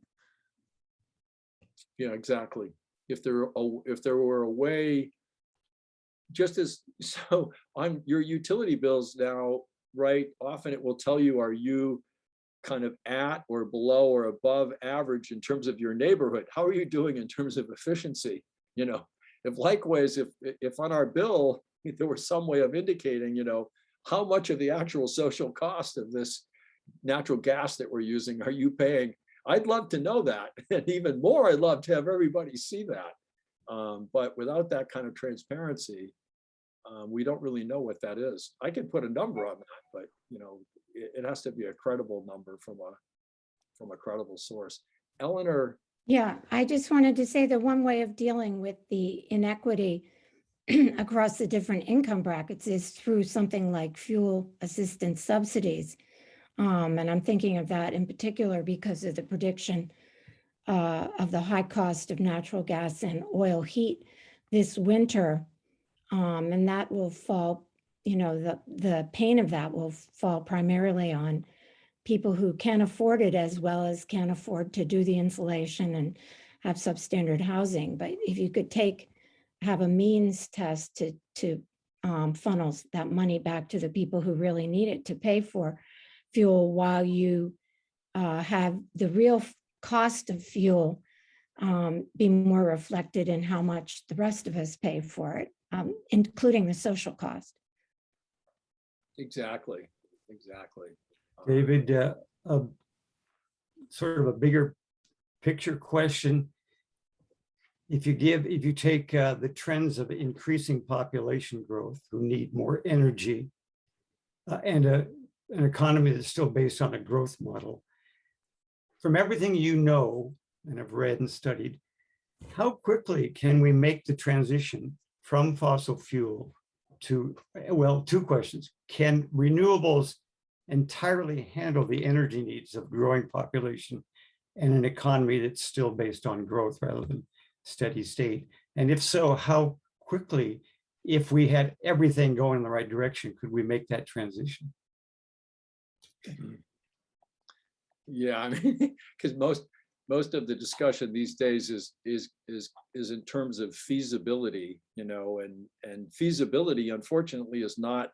Yeah, exactly. If there were a way, just as so on your utility bills now, right? Often it will tell you, are you kind of at or below or above average in terms of your neighborhood? How are you doing in terms of efficiency? If likewise, if on our bill, if there was some way of indicating, how much of the actual social cost of this natural gas that we're using are you paying? I'd love to know that. And even more, I'd love to have everybody see that. But without that kind of transparency, we don't really know what that is. I can put a number on that, but it has to be a credible number from a credible source. Eleanor. Yeah, I just wanted to say that one way of dealing with the inequity across the different income brackets is through something like fuel assistance subsidies. And I'm thinking of that in particular because of the prediction of the high cost of natural gas and oil heat this winter. And that will fall, the pain of that will fall primarily on people who can't afford it, as well as can't afford to do the insulation and have substandard housing. But if you could have a means test to funnel that money back to the people who really need it to pay for fuel, while you have the real cost of fuel be more reflected in how much the rest of us pay for it, including the social cost. Exactly. David, sort of a bigger picture question. If you take the trends of increasing population growth who need more energy and an economy that's still based on a growth model, from everything and have read and studied, how quickly can we make the transition from fossil fuel to, well, two questions. Can renewables entirely handle the energy needs of growing population? and an economy that's still based on growth rather than steady state? And if so, how quickly, if we had everything going in the right direction, could we make that transition? Yeah, I mean, because most of the discussion these days is in terms of feasibility, you know, and feasibility, unfortunately, is not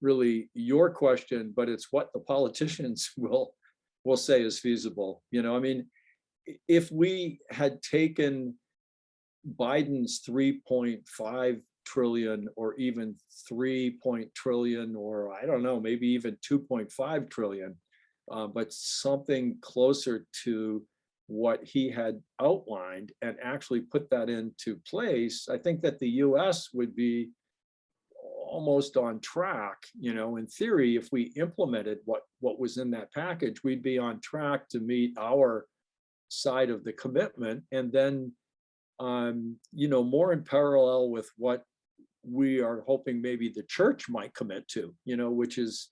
really your question, but it's what the politicians will say is feasible. You know, I mean, if we had taken Biden's 3.5 trillion or even 3 trillion, or I don't know, maybe even 2.5 trillion, but something closer to what he had outlined and actually put that into place, I think that the US would be almost on track. You know, in theory, if we implemented what was in that package, we'd be on track to meet our side of the commitment. And then, you know, more in parallel with what we are hoping maybe the church might commit to, you know, which is,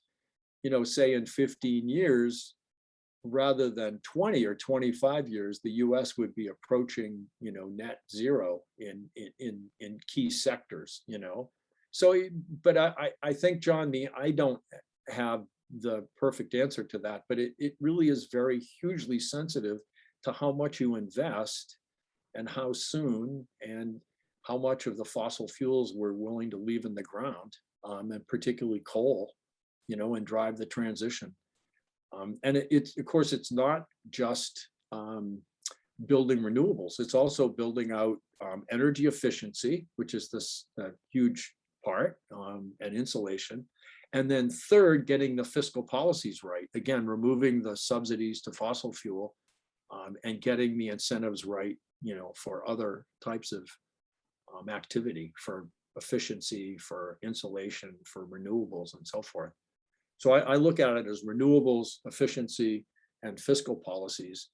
you know, say in 15 years, rather than 20 or 25 years, the US would be approaching, you know, net zero in key sectors, you know. So, but I think, John, I don't have the perfect answer to that, but it really is very hugely sensitive to how much you invest and how soon and how much of the fossil fuels we're willing to leave in the ground, and particularly coal, you know, and drive the transition. And it's, of course, it's not just building renewables. It's also building out energy efficiency, which is this huge part, and insulation. And then third, getting the fiscal policies right. Again, removing the subsidies to fossil fuel, and getting the incentives right, you know, for other types of activity, for efficiency, for insulation, for renewables, and so forth. So I look at it as renewables, efficiency, and fiscal policies.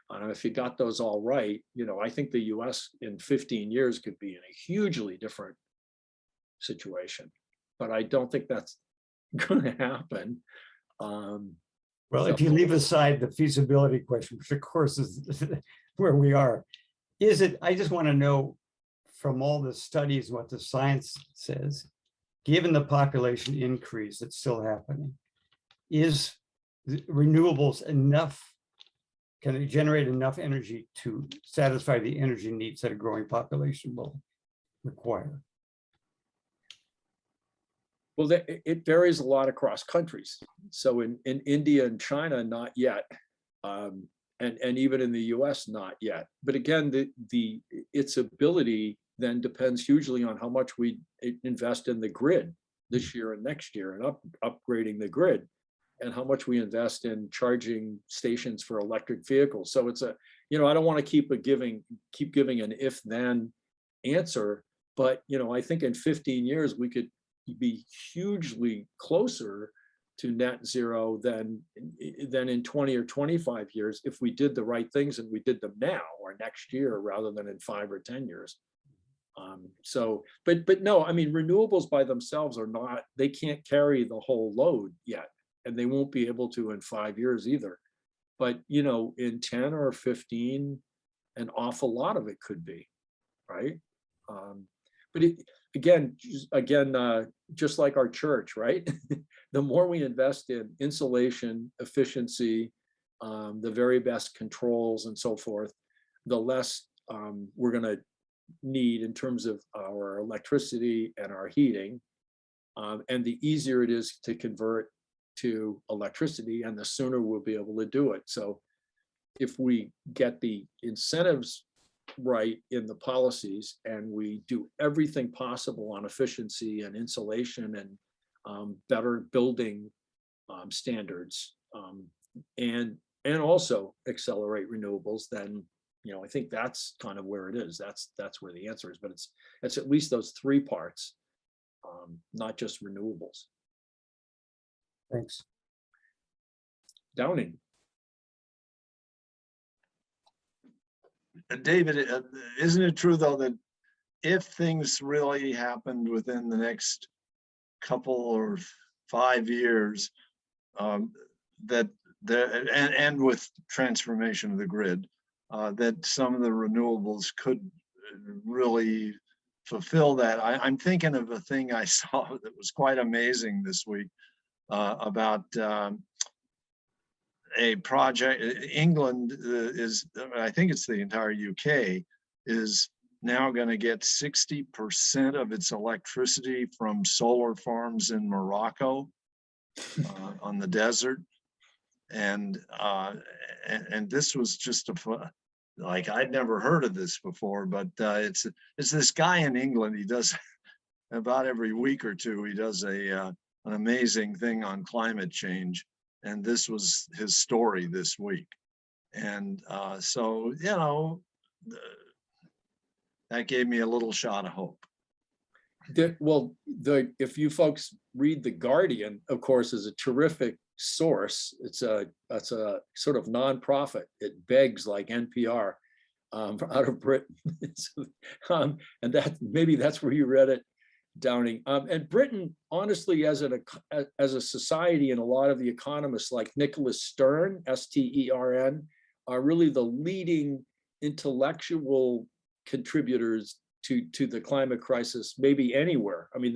And if you got those all right, you know, I think the US in 15 years could be in a hugely different situation. But I don't think that's going to happen. Well, if you leave aside the feasibility question, which of course is where we are, is it, I just want to know from all the studies, what the science says, given the population increase that's still happening, is renewables enough? Can it generate enough energy to satisfy the energy needs that a growing population will require? Well, it varies a lot across countries. So in India and China, not yet. And even in the US, not yet. But again, its ability then depends hugely on how much we invest in the grid this year and next year, and upgrading the grid, and how much we invest in charging stations for electric vehicles. So it's you know, I don't want to keep giving an if-then answer, but, you know, I think in 15 years, we could be hugely closer to net zero than in 20 or 25 years if we did the right things and we did them now or next year rather than in 5 or 10 years. So, but no, I mean, renewables by themselves are not, they can't carry the whole load yet, and they won't be able to in 5 years either. But, you know, in 10 or 15, an awful lot of it could be, right? But again, just like our church, right? The more we invest in insulation, efficiency, the very best controls and so forth, the less we're going to need in terms of our electricity and our heating, and the easier it is to convert to electricity, and the sooner we'll be able to do it. So if we get the incentives right in the policies, and we do everything possible on efficiency and insulation and better building standards, and also accelerate renewables, then, you know, I think that's kind of where it is. That's where the answer is. But it's at least those 3 parts, not just renewables. Thanks. Downing. David, isn't it true though that if things really happened within the next couple or 5 years, that and with transformation of the grid, that some of the renewables could really fulfill that. I'm thinking of a thing I saw that was quite amazing this week about a project. England is, I think it's the entire UK, is now going to get 60% of its electricity from solar farms in Morocco on the desert. And this was just like, I'd never heard of this before, but it's this guy in England. He does about every week or two, he does an amazing thing on climate change. And this was his story this week. And so, you know, that gave me a little shot of hope. If you folks read The Guardian, of course, is a terrific source. It's a sort of nonprofit. It begs like NPR out of Britain. And maybe that's where you read it, Downing. And Britain, honestly, as a society, and a lot of the economists like Nicholas Stern, Stern, are really the leading intellectual contributors to the climate crisis, maybe anywhere. I mean,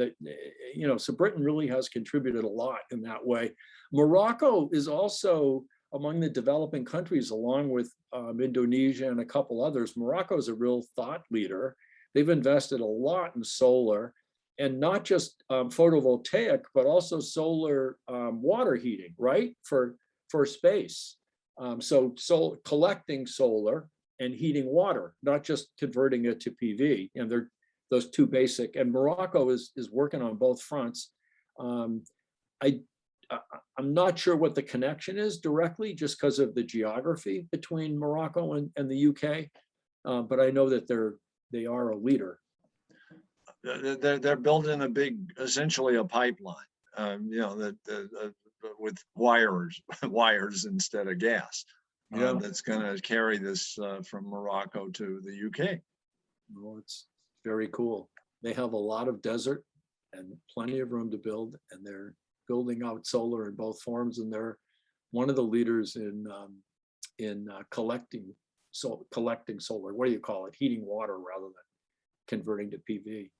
so Britain really has contributed a lot in that way. Morocco is also among the developing countries, along with Indonesia and a couple others. Morocco is a real thought leader. They've invested a lot in solar, and not just photovoltaic, but also solar water heating, right? For space. So collecting solar and heating water, not just converting it to PV. And they're those two basic. And Morocco is working on both fronts. I'm not sure what the connection is directly, just because of the geography between Morocco and the UK. But I know that they are a leader. They're building essentially a pipeline, with wires instead of gas. That's going to carry this from Morocco to the UK. Well, it's very cool. They have a lot of desert and plenty of room to build, and they're building out solar in both forms. And they're one of the leaders in collecting solar. What do you call it? Heating water rather than converting to PV.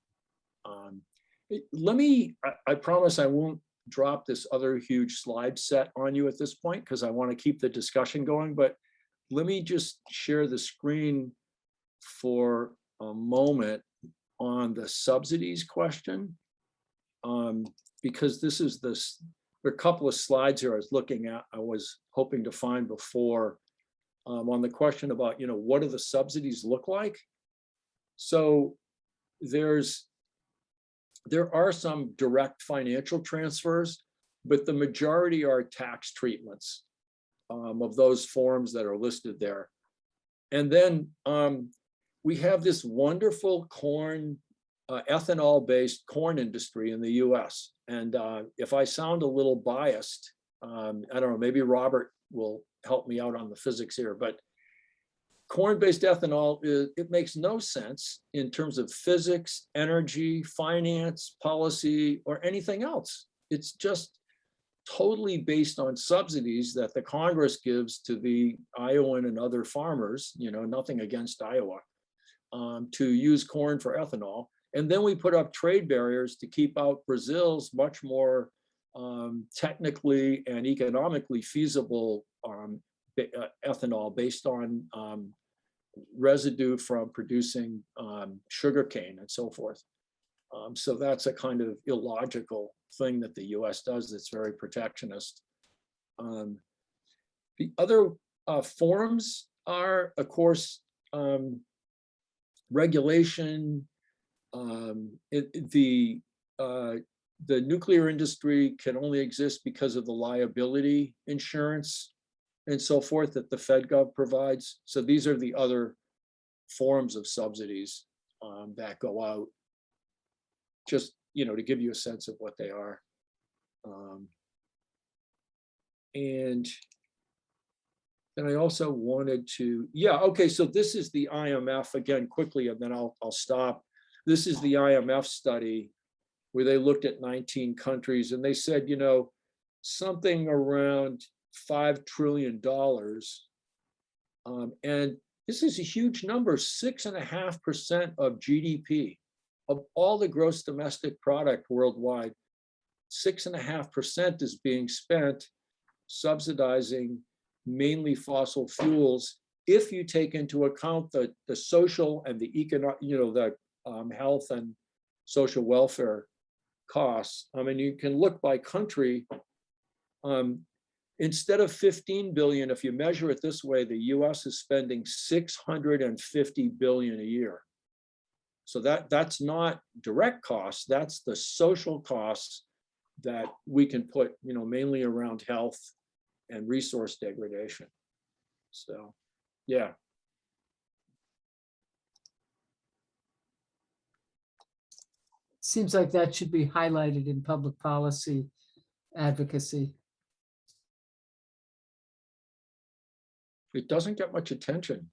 I promise I won't drop this other huge slide set on you at this point, because I want to keep the discussion going, but let me just share the screen for a moment on the subsidies question, because there are a couple of slides here I was looking at, I was hoping to find before, on the question about, what do the subsidies look like? So there are some direct financial transfers, but the majority are tax treatments of those forms that are listed there. And then we have this wonderful ethanol-based corn industry in the US. And if I sound a little biased, I don't know, maybe Robert will help me out on the physics here, but corn-based ethanol, it makes no sense in terms of physics, energy, finance, policy, or anything else. It's just totally based on subsidies that the Congress gives to the Iowan and other farmers, nothing against Iowa, to use corn for ethanol. And then we put up trade barriers to keep out Brazil's much more technically and economically feasible ethanol based on residue from producing sugarcane and so forth. So that's a kind of illogical thing that the US does that's very protectionist. The other forms are, of course, regulation. The nuclear industry can only exist because of the liability insurance and so forth that the FedGov provides. So these are the other forms of subsidies that go out, just to give you a sense of what they are. And then I also wanted to, okay, so this is the IMF, again, quickly, and then I'll stop. This is the IMF study where they looked at 19 countries, and they said, something around $5 trillion. And this is a huge number, 6.5% of GDP, of all the gross domestic product worldwide. 6.5% is being spent subsidizing mainly fossil fuels, if you take into account the social and the economic, the health and social welfare costs. I mean, you can look by country. Instead of 15 billion, if you measure it this way, the US is spending 650 billion a year. So that's not direct costs, that's the social costs that we can put, mainly around health and resource degradation. So, yeah. Seems like that should be highlighted in public policy advocacy. It doesn't get much attention.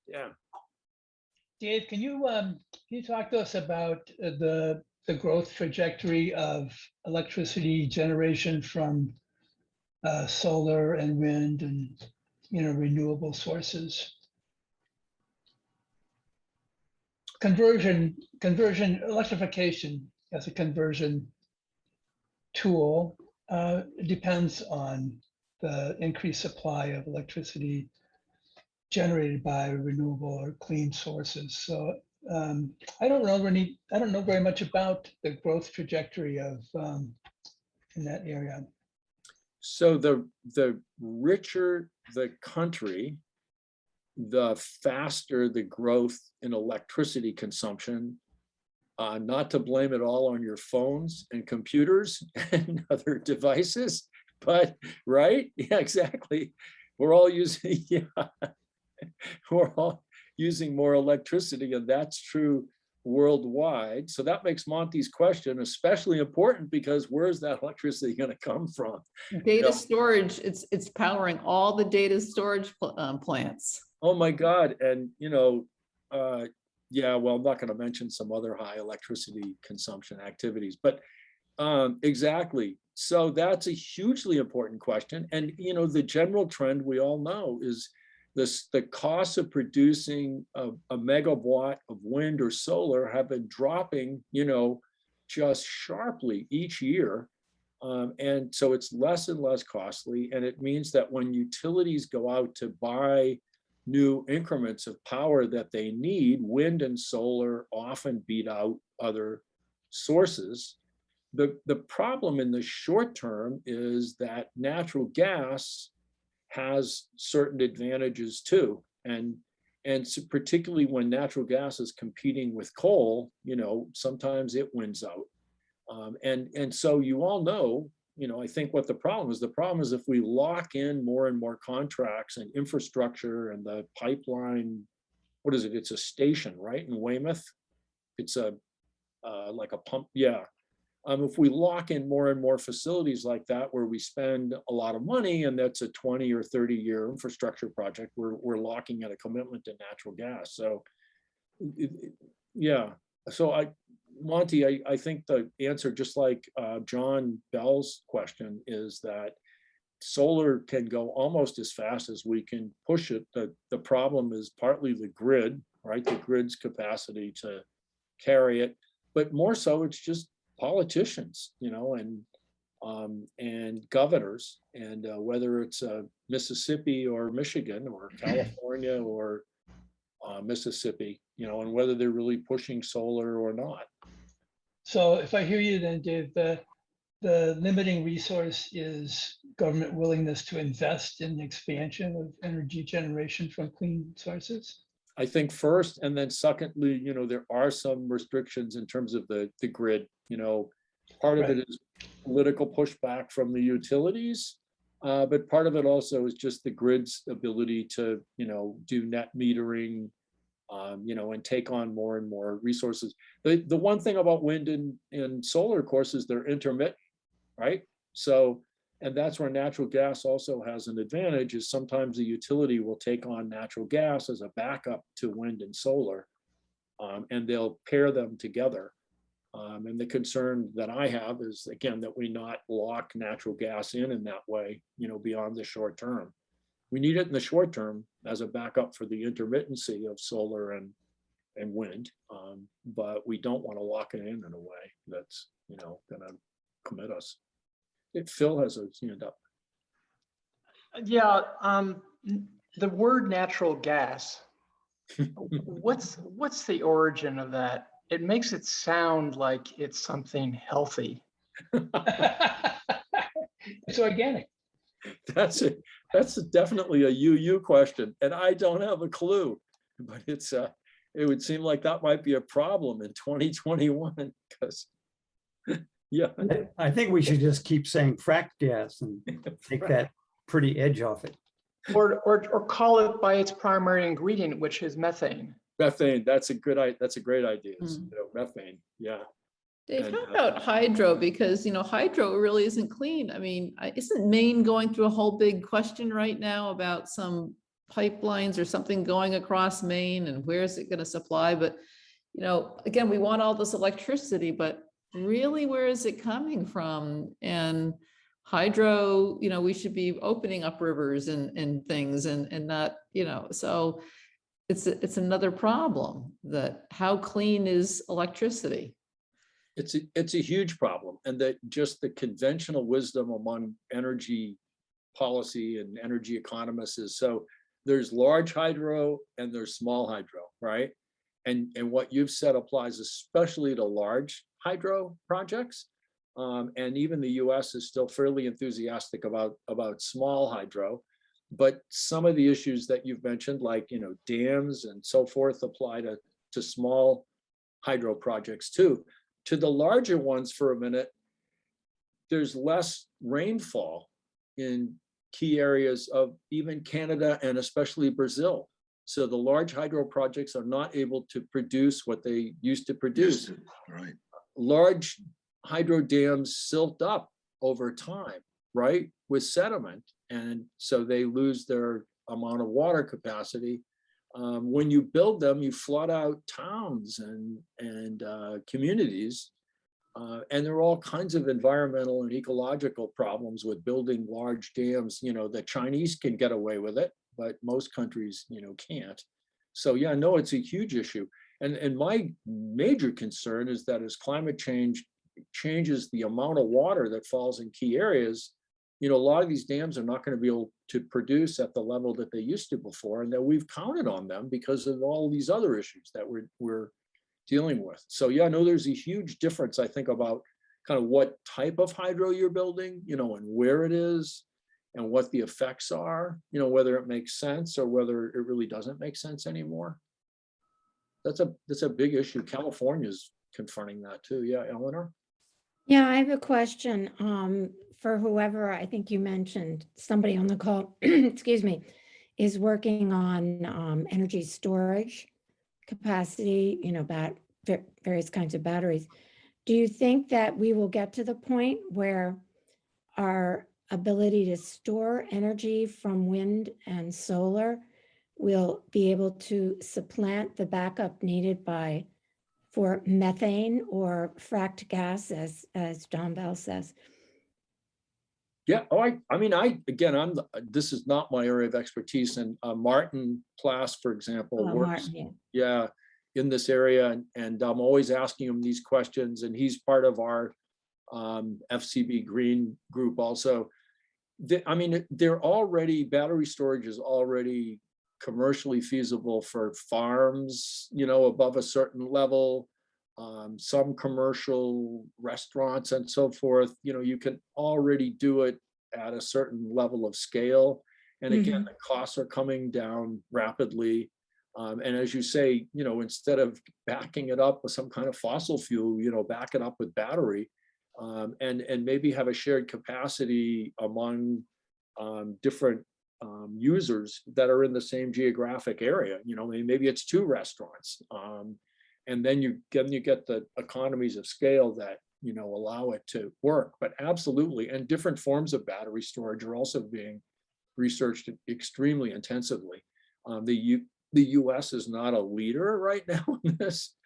Yeah. Dave, can you talk to us about the growth trajectory of electricity generation from solar and wind and renewable sources? Electrification as a conversion tool depends on the increased supply of electricity generated by renewable or clean sources. So I don't know very much about the growth trajectory of in that area. So the richer the country, the faster the growth in electricity consumption. Not to blame it all on your phones and computers and other devices, but right? Yeah, exactly. We're all using, we're all using more electricity, and that's true worldwide. So that makes Monty's question especially important, because where's that electricity going to come from? Data storage, it's powering all the data storage plants. Oh my God. And, yeah, well, I'm not going to mention some other high electricity consumption activities, but exactly. So that's a hugely important question. And, the general trend we all know is the cost of producing a megawatt of wind or solar have been dropping, just sharply each year. And so it's less and less costly. And it means that when utilities go out to buy new increments of power that they need, wind and solar often beat out other sources. The problem in the short term is that natural gas has certain advantages too. And so particularly when natural gas is competing with coal, sometimes it wins out. And so you all know, I think what the problem is if we lock in more and more contracts and infrastructure and the pipeline, what is it? It's a station, right? In Weymouth, it's like a pump. Yeah. If we lock in more and more facilities like that, where we spend a lot of money, and that's a 20 or 30-year infrastructure project, we're locking in a commitment to natural gas. So, yeah. So Monty, I think the answer, just like John Bell's question, is that solar can go almost as fast as we can push it. The problem is partly the grid, right? The grid's capacity to carry it, but more so it's just politicians, and governors, and whether it's Mississippi or Michigan or California or Mississippi, and whether they're really pushing solar or not. So if I hear you then, Dave, the limiting resource is government willingness to invest in the expansion of energy generation from clean sources? I think first, and then secondly, there are some restrictions in terms of the grid. Part of it is political pushback from the utilities, but part of it also is just the grid's ability to, do net metering, and take on more and more resources. The one thing about wind and solar, of course, is they're intermittent, right? So, and that's where natural gas also has an advantage, is sometimes the utility will take on natural gas as a backup to wind and solar, and they'll pair them together. And the concern that I have is, again, that we not lock natural gas in that way, beyond the short term. We need it in the short term as a backup for the intermittency of solar and wind, but we don't want to lock it in a way that's, going to commit us. Phil has a hand up. Yeah, the word natural gas, what's the origin of that? It makes it sound like it's something healthy. It's organic. That's it. That's definitely a UU question, and I don't have a clue. But it would seem like that might be a problem in 2021 because, yeah. I think we should just keep saying frack gas and take that pretty edge off it. Or call it by its primary ingredient, which is methane. Methane. That's a great idea. Methane. Yeah. Dave, And, how about hydro? Because, hydro really isn't clean. I mean, isn't Maine going through a whole big question right now about some pipelines or something going across Maine, and where is it going to supply? But, again, we want all this electricity, but really, where is it coming from? And hydro, we should be opening up rivers and things and not, so it's another problem, that how clean is electricity? it's a huge problem, and that just the conventional wisdom among energy policy and energy economists is, so there's large hydro and there's small hydro, right? And what you've said applies especially to large hydro projects. And even the US is still fairly enthusiastic about small hydro. But some of the issues that you've mentioned, like dams and so forth, apply to small hydro projects too. To the larger ones, for a minute, there's less rainfall in key areas of even Canada and especially Brazil. So the large hydro projects are not able to produce what they used to produce. Right. Large hydro dams silt up over time, right, with sediment. And so they lose their amount of water capacity. When you build them, you flood out towns and communities. And there are all kinds of environmental and ecological problems with building large dams. The Chinese can get away with it, but most countries, can't. So yeah, no, it's a huge issue. And my major concern is that as climate change changes the amount of water that falls in key areas, a lot of these dams are not going to be able to produce at the level that they used to before, and that we've counted on them because of all these other issues that we're dealing with. So yeah, no, there's a huge difference, I think, about kind of what type of hydro you're building, and where it is and what the effects are, whether it makes sense or whether it really doesn't make sense anymore. That's a big issue. California's confronting that too. Yeah, Eleanor? Yeah, I have a question for whoever, I think you mentioned, somebody on the call, excuse me, is working on energy storage capacity, various kinds of batteries. Do you think that we will get to the point where our ability to store energy from wind and solar will be able to supplant the backup needed for methane or fracked gas, as John Bell says? Yeah. This is not my area of expertise. And Martin Plass, for example, works, Martin, yeah. In this area. And I'm always asking him these questions. And he's part of our FCB Green group also. Battery storage is already commercially feasible for farms, above a certain level. Some commercial restaurants and so forth, you can already do it at a certain level of scale. And again, the costs are coming down rapidly. And as you say, instead of backing it up with some kind of fossil fuel, back it up with battery, and maybe have a shared capacity among different users that are in the same geographic area. Maybe it's 2 restaurants. And then you get the economies of scale that allow it to work. But absolutely, and different forms of battery storage are also being researched extremely intensively. The the US is not a leader right now in this.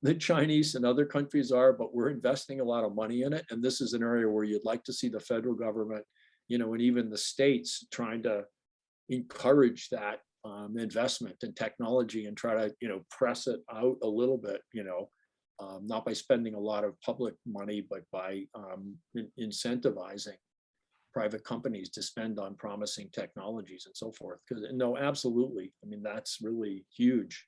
The Chinese and other countries are, but we're investing a lot of money in it. And this is an area where you'd like to see the federal government, and even the states trying to encourage that investment in technology and try to, press it out a little bit, not by spending a lot of public money, but by incentivizing private companies to spend on promising technologies and so forth. Because no, absolutely. I mean, that's really huge.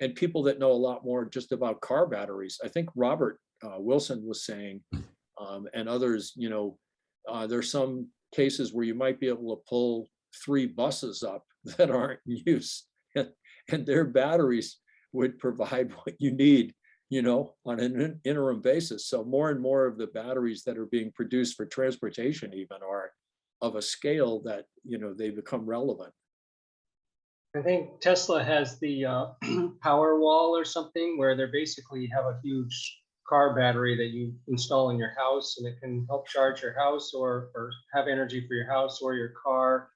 And people that know a lot more just about car batteries. I think Robert Wilson was saying, and others, there's some cases where you might be able to pull 3 buses up that aren't in use, and their batteries would provide what you need, on an interim basis. So more and more of the batteries that are being produced for transportation even are of a scale that, they become relevant. I think Tesla has the power wall or something where they basically have a huge car battery that you install in your house, and it can help charge your house or have energy for your house or your car.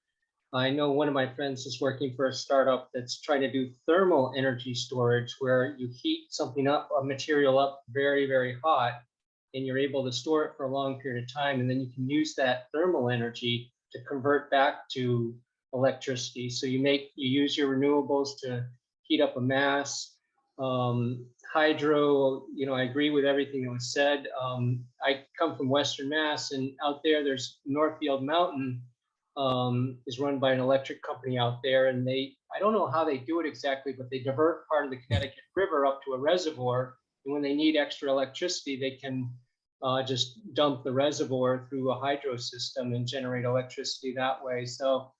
I know one of my friends is working for a startup that's trying to do thermal energy storage, where you heat something up, a material up very, very hot, and you're able to store it for a long period of time. And then you can use that thermal energy to convert back to electricity. So you use your renewables to heat up a mass. Hydro, I agree with everything that was said. I come from Western Mass, and out there's Northfield Mountain is run by an electric company out there, and I don't know how they do it exactly, but they divert part of the Connecticut River up to a reservoir, and when they need extra electricity, they can just dump the reservoir through a hydro system and generate electricity that way. So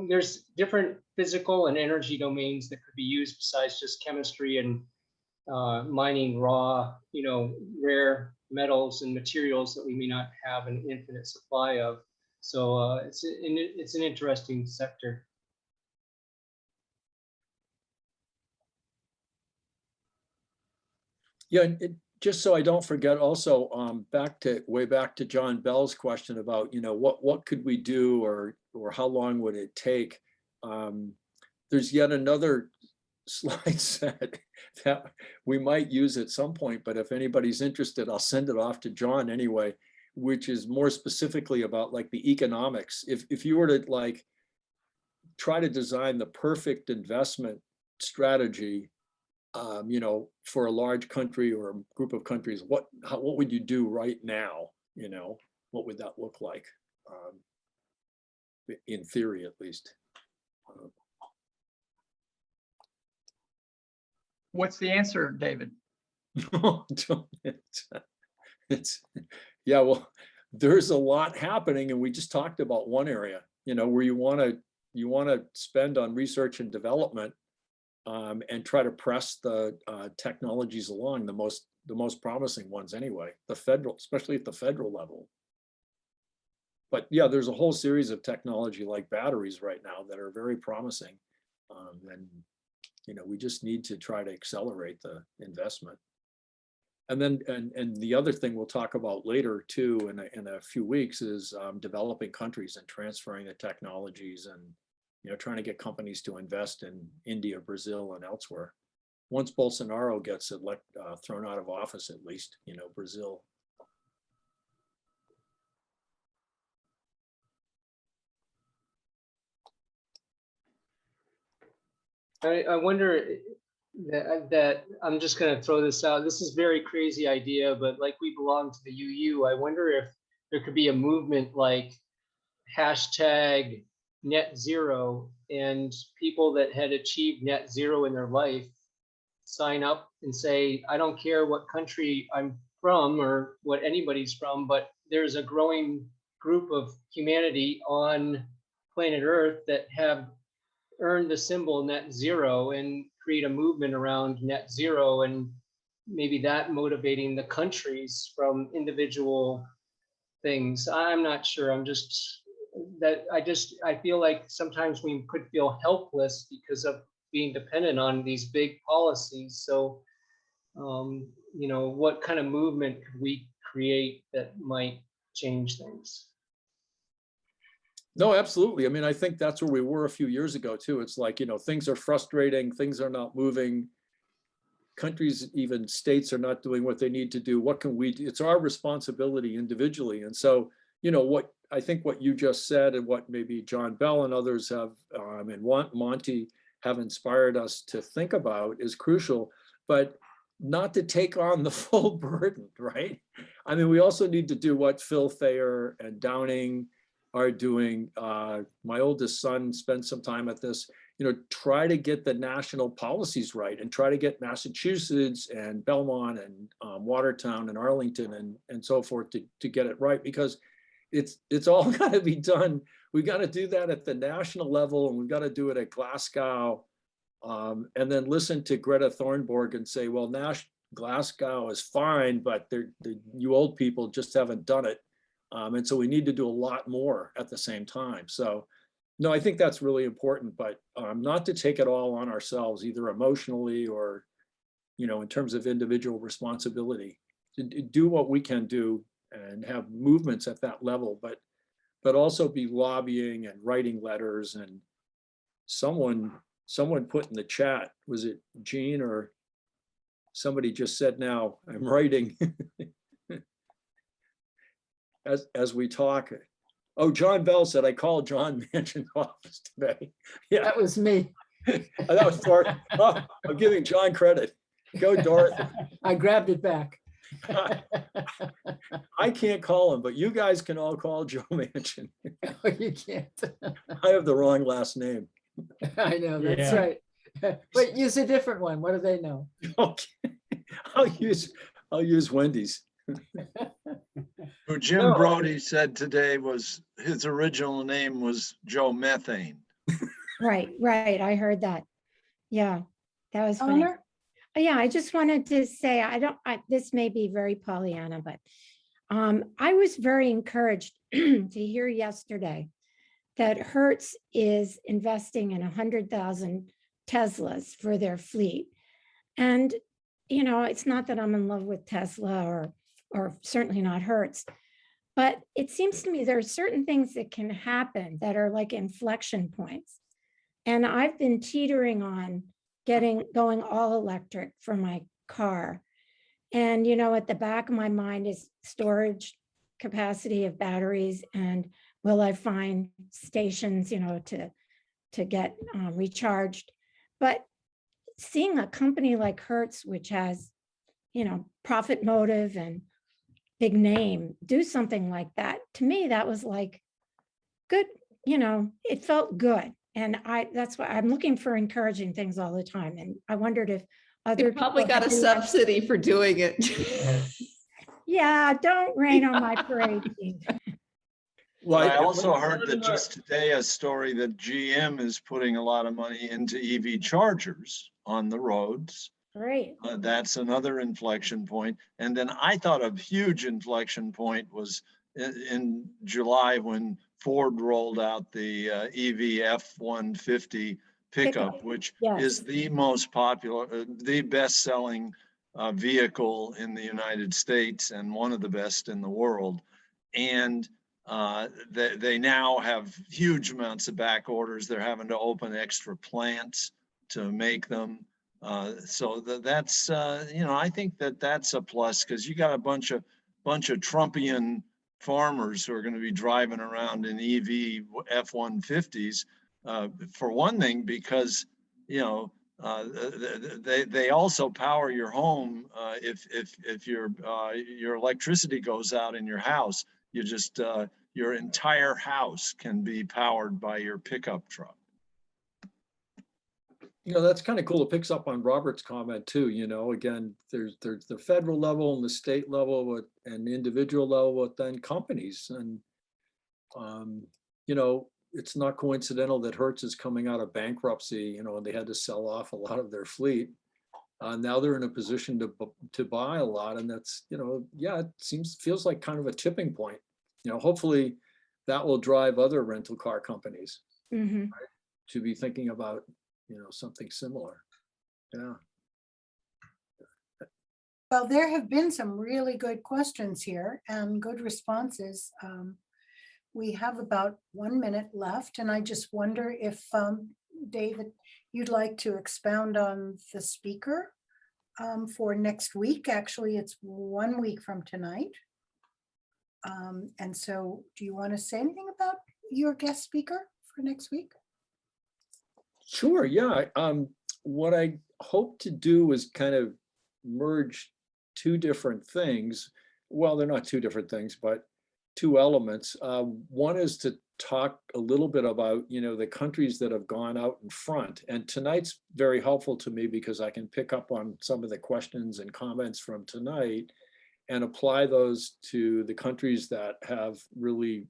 there's different physical and energy domains that could be used besides just chemistry and mining raw, rare metals and materials that we may not have an infinite supply of. So it's an interesting sector. Yeah, just so I don't forget, also way back to John Bell's question about what could we do or how long would it take? There's yet another slide set that we might use at some point, but if anybody's interested, I'll send it off to John anyway, which is more specifically about like the economics. If you were to try to design the perfect investment strategy, for a large country or a group of countries, what would you do right now? What would that look like? In theory, at least. What's the answer, David? Yeah, well, there's a lot happening, and we just talked about one area, where you want to spend on research and development, and try to press the technologies along, the most promising ones anyway, especially at the federal level. But yeah, there's a whole series of technology like batteries right now that are very promising, and we just need to try to accelerate the investment. And then, and the other thing we'll talk about later too, in a few weeks, is developing countries and transferring the technologies, and trying to get companies to invest in India, Brazil, and elsewhere. Once Bolsonaro gets thrown out of office, at least, Brazil. I wonder that I'm just going to throw this out. This is a very crazy idea, but like we belong to the UU, I wonder if there could be a movement like hashtag net zero, and people that had achieved net zero in their life sign up and say, I don't care what country I'm from or what anybody's from, but there's a growing group of humanity on planet Earth that have earn the symbol net zero, and create a movement around net zero, and maybe that motivating the countries from individual things. I'm not sure. I feel like sometimes we could feel helpless because of being dependent on these big policies. So, what kind of movement could we create that might change things? No, absolutely. I mean, I think that's where we were a few years ago too. It's like, things are frustrating, things are not moving. Countries, even states are not doing what they need to do. What can we do? It's our responsibility individually. And so, what I think what you just said and what maybe John Bell and others have, and Monty have inspired us to think about is crucial, but not to take on the full burden, right? I mean, we also need to do what Phil Thayer and Downing are doing. My oldest son spent some time at this, try to get the national policies right and try to get Massachusetts and Belmont and Watertown and Arlington and so forth to get it right, because it's all got to be done. We got to do that at the national level, and we've got to do it at Glasgow, and then listen to Greta Thunberg and say, well, Glasgow is fine, but you old people just haven't done it. And so we need to do a lot more at the same time. So no, I think that's really important, but not to take it all on ourselves, either emotionally or, in terms of individual responsibility. To do what we can do and have movements at that level, but also be lobbying and writing letters. And someone put in the chat, was it Jean or somebody just said, now I'm writing as we talk. Oh, John Bell said, I called John Manchin's office today. Yeah, That was me. that was Dorothy. Oh, I'm giving John credit. Go, Dorothy. I grabbed it back. I can't call him, but you guys can all call Joe Manchin. Oh, you can't. I have the wrong last name. I know, that's Yeah. right. But use a different one. What do they know? Okay, I'll use Wendy's. Who Jim No. Brody said today was his original name was Joe Methane. Right, I heard that. Yeah, that was funny. Eleanor? Yeah, I just wanted to say, this may be very Pollyanna, but I was very encouraged to hear yesterday that Hertz is investing in 100,000 Teslas for their fleet. And, it's not that I'm in love with Tesla or certainly not Hertz, but it seems to me there are certain things that can happen that are like inflection points. And I've been teetering on going all electric for my car. And, at the back of my mind is storage capacity of batteries, and will I find stations, to get recharged. But seeing a company like Hertz, which has, profit motive and big name, do something like that, to me, that was like good, it felt good. And that's why I'm looking for encouraging things all the time. And I wondered if other You probably people got a had realized- subsidy for doing it. Yeah, don't rain on my parade. Well, I also heard that just today a story that GM is putting a lot of money into EV chargers on the roads. Great. That's another inflection point. And then I thought a huge inflection point was in July when Ford rolled out the EV F-150 pickup, which Yes. is the most popular, the best-selling vehicle in the United States and one of the best in the world. And they now have huge amounts of back orders. They're having to open extra plants to make them. So that's, I think that's a plus, because you got a bunch of Trumpian farmers who are going to be driving around in EV F-150s, for one thing, because, they also power your home. If your electricity goes out in your house, you just, your entire house can be powered by your pickup truck. That's kind of cool. It picks up on Robert's comment too. Again, there's the federal level and the state level and the individual level, but then companies. And, it's not coincidental that Hertz is coming out of bankruptcy, and they had to sell off a lot of their fleet. Now they're in a position to buy a lot. And that's, yeah, it feels like kind of a tipping point. Hopefully that will drive other rental car companies right, to be thinking about something similar. Yeah. Well, there have been some really good questions here and good responses. we have about 1 minute left, and I just wonder if, David, you'd like to expound on the speaker for next week. Actually, it's 1 week from tonight. And so do you want to say anything about your guest speaker for next week? Sure, yeah. What I hope to do is kind of merge two different things. Well, they're not two different things, but two elements. One is to talk a little bit about, the countries that have gone out in front. And tonight's very helpful to me because I can pick up on some of the questions and comments from tonight and apply those to the countries that have really,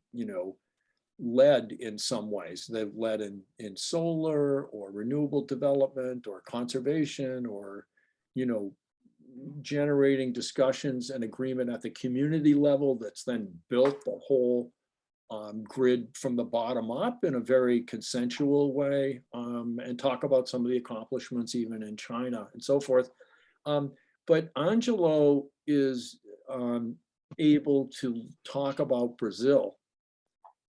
led in some ways. They've led in solar or renewable development or conservation or, generating discussions and agreement at the community level that's then built the whole grid from the bottom up in a very consensual way, and talk about some of the accomplishments even in China and so forth. But Angelo is able to talk about Brazil.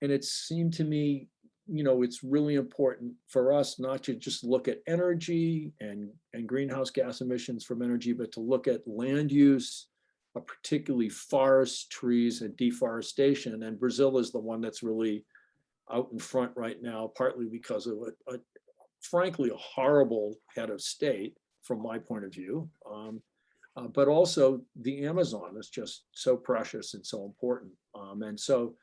And it seemed to me, it's really important for us not to just look at energy and greenhouse gas emissions from energy, but to look at land use, particularly forests, trees, and deforestation. And Brazil is the one that's really out in front right now, partly because of frankly, a horrible head of state from my point of view. But also the Amazon is just so precious and so important. And so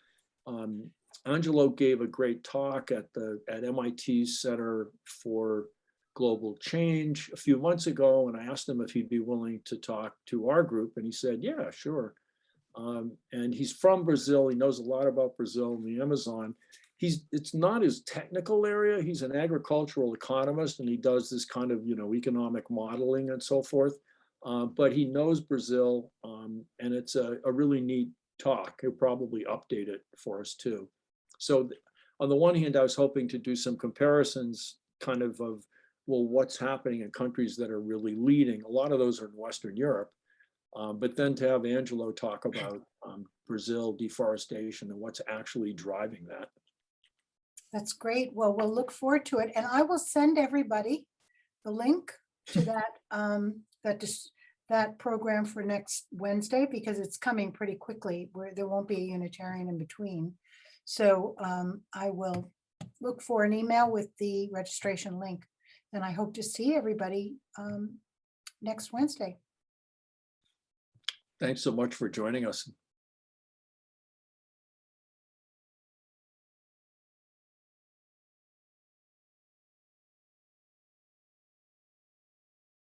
Angelo gave a great talk at MIT's Center for Global Change a few months ago, and I asked him if he'd be willing to talk to our group, and he said, yeah, sure. And he's from Brazil. He knows a lot about Brazil and the Amazon. It's not his technical area. He's an agricultural economist, and he does this kind of, economic modeling and so forth. But he knows Brazil, and it's a really neat talk. He'll probably update it for us too. So on the one hand, I was hoping to do some comparisons kind of, well, what's happening in countries that are really leading. A lot of those are in Western Europe. But then to have Angelo talk about Brazil deforestation and what's actually driving that. That's great. Well, we'll look forward to it. And I will send everybody the link to that program for next Wednesday, because it's coming pretty quickly, where there won't be a Unitarian in between. So I will look for an email with the registration link, and I hope to see everybody next Wednesday. Thanks so much for joining us.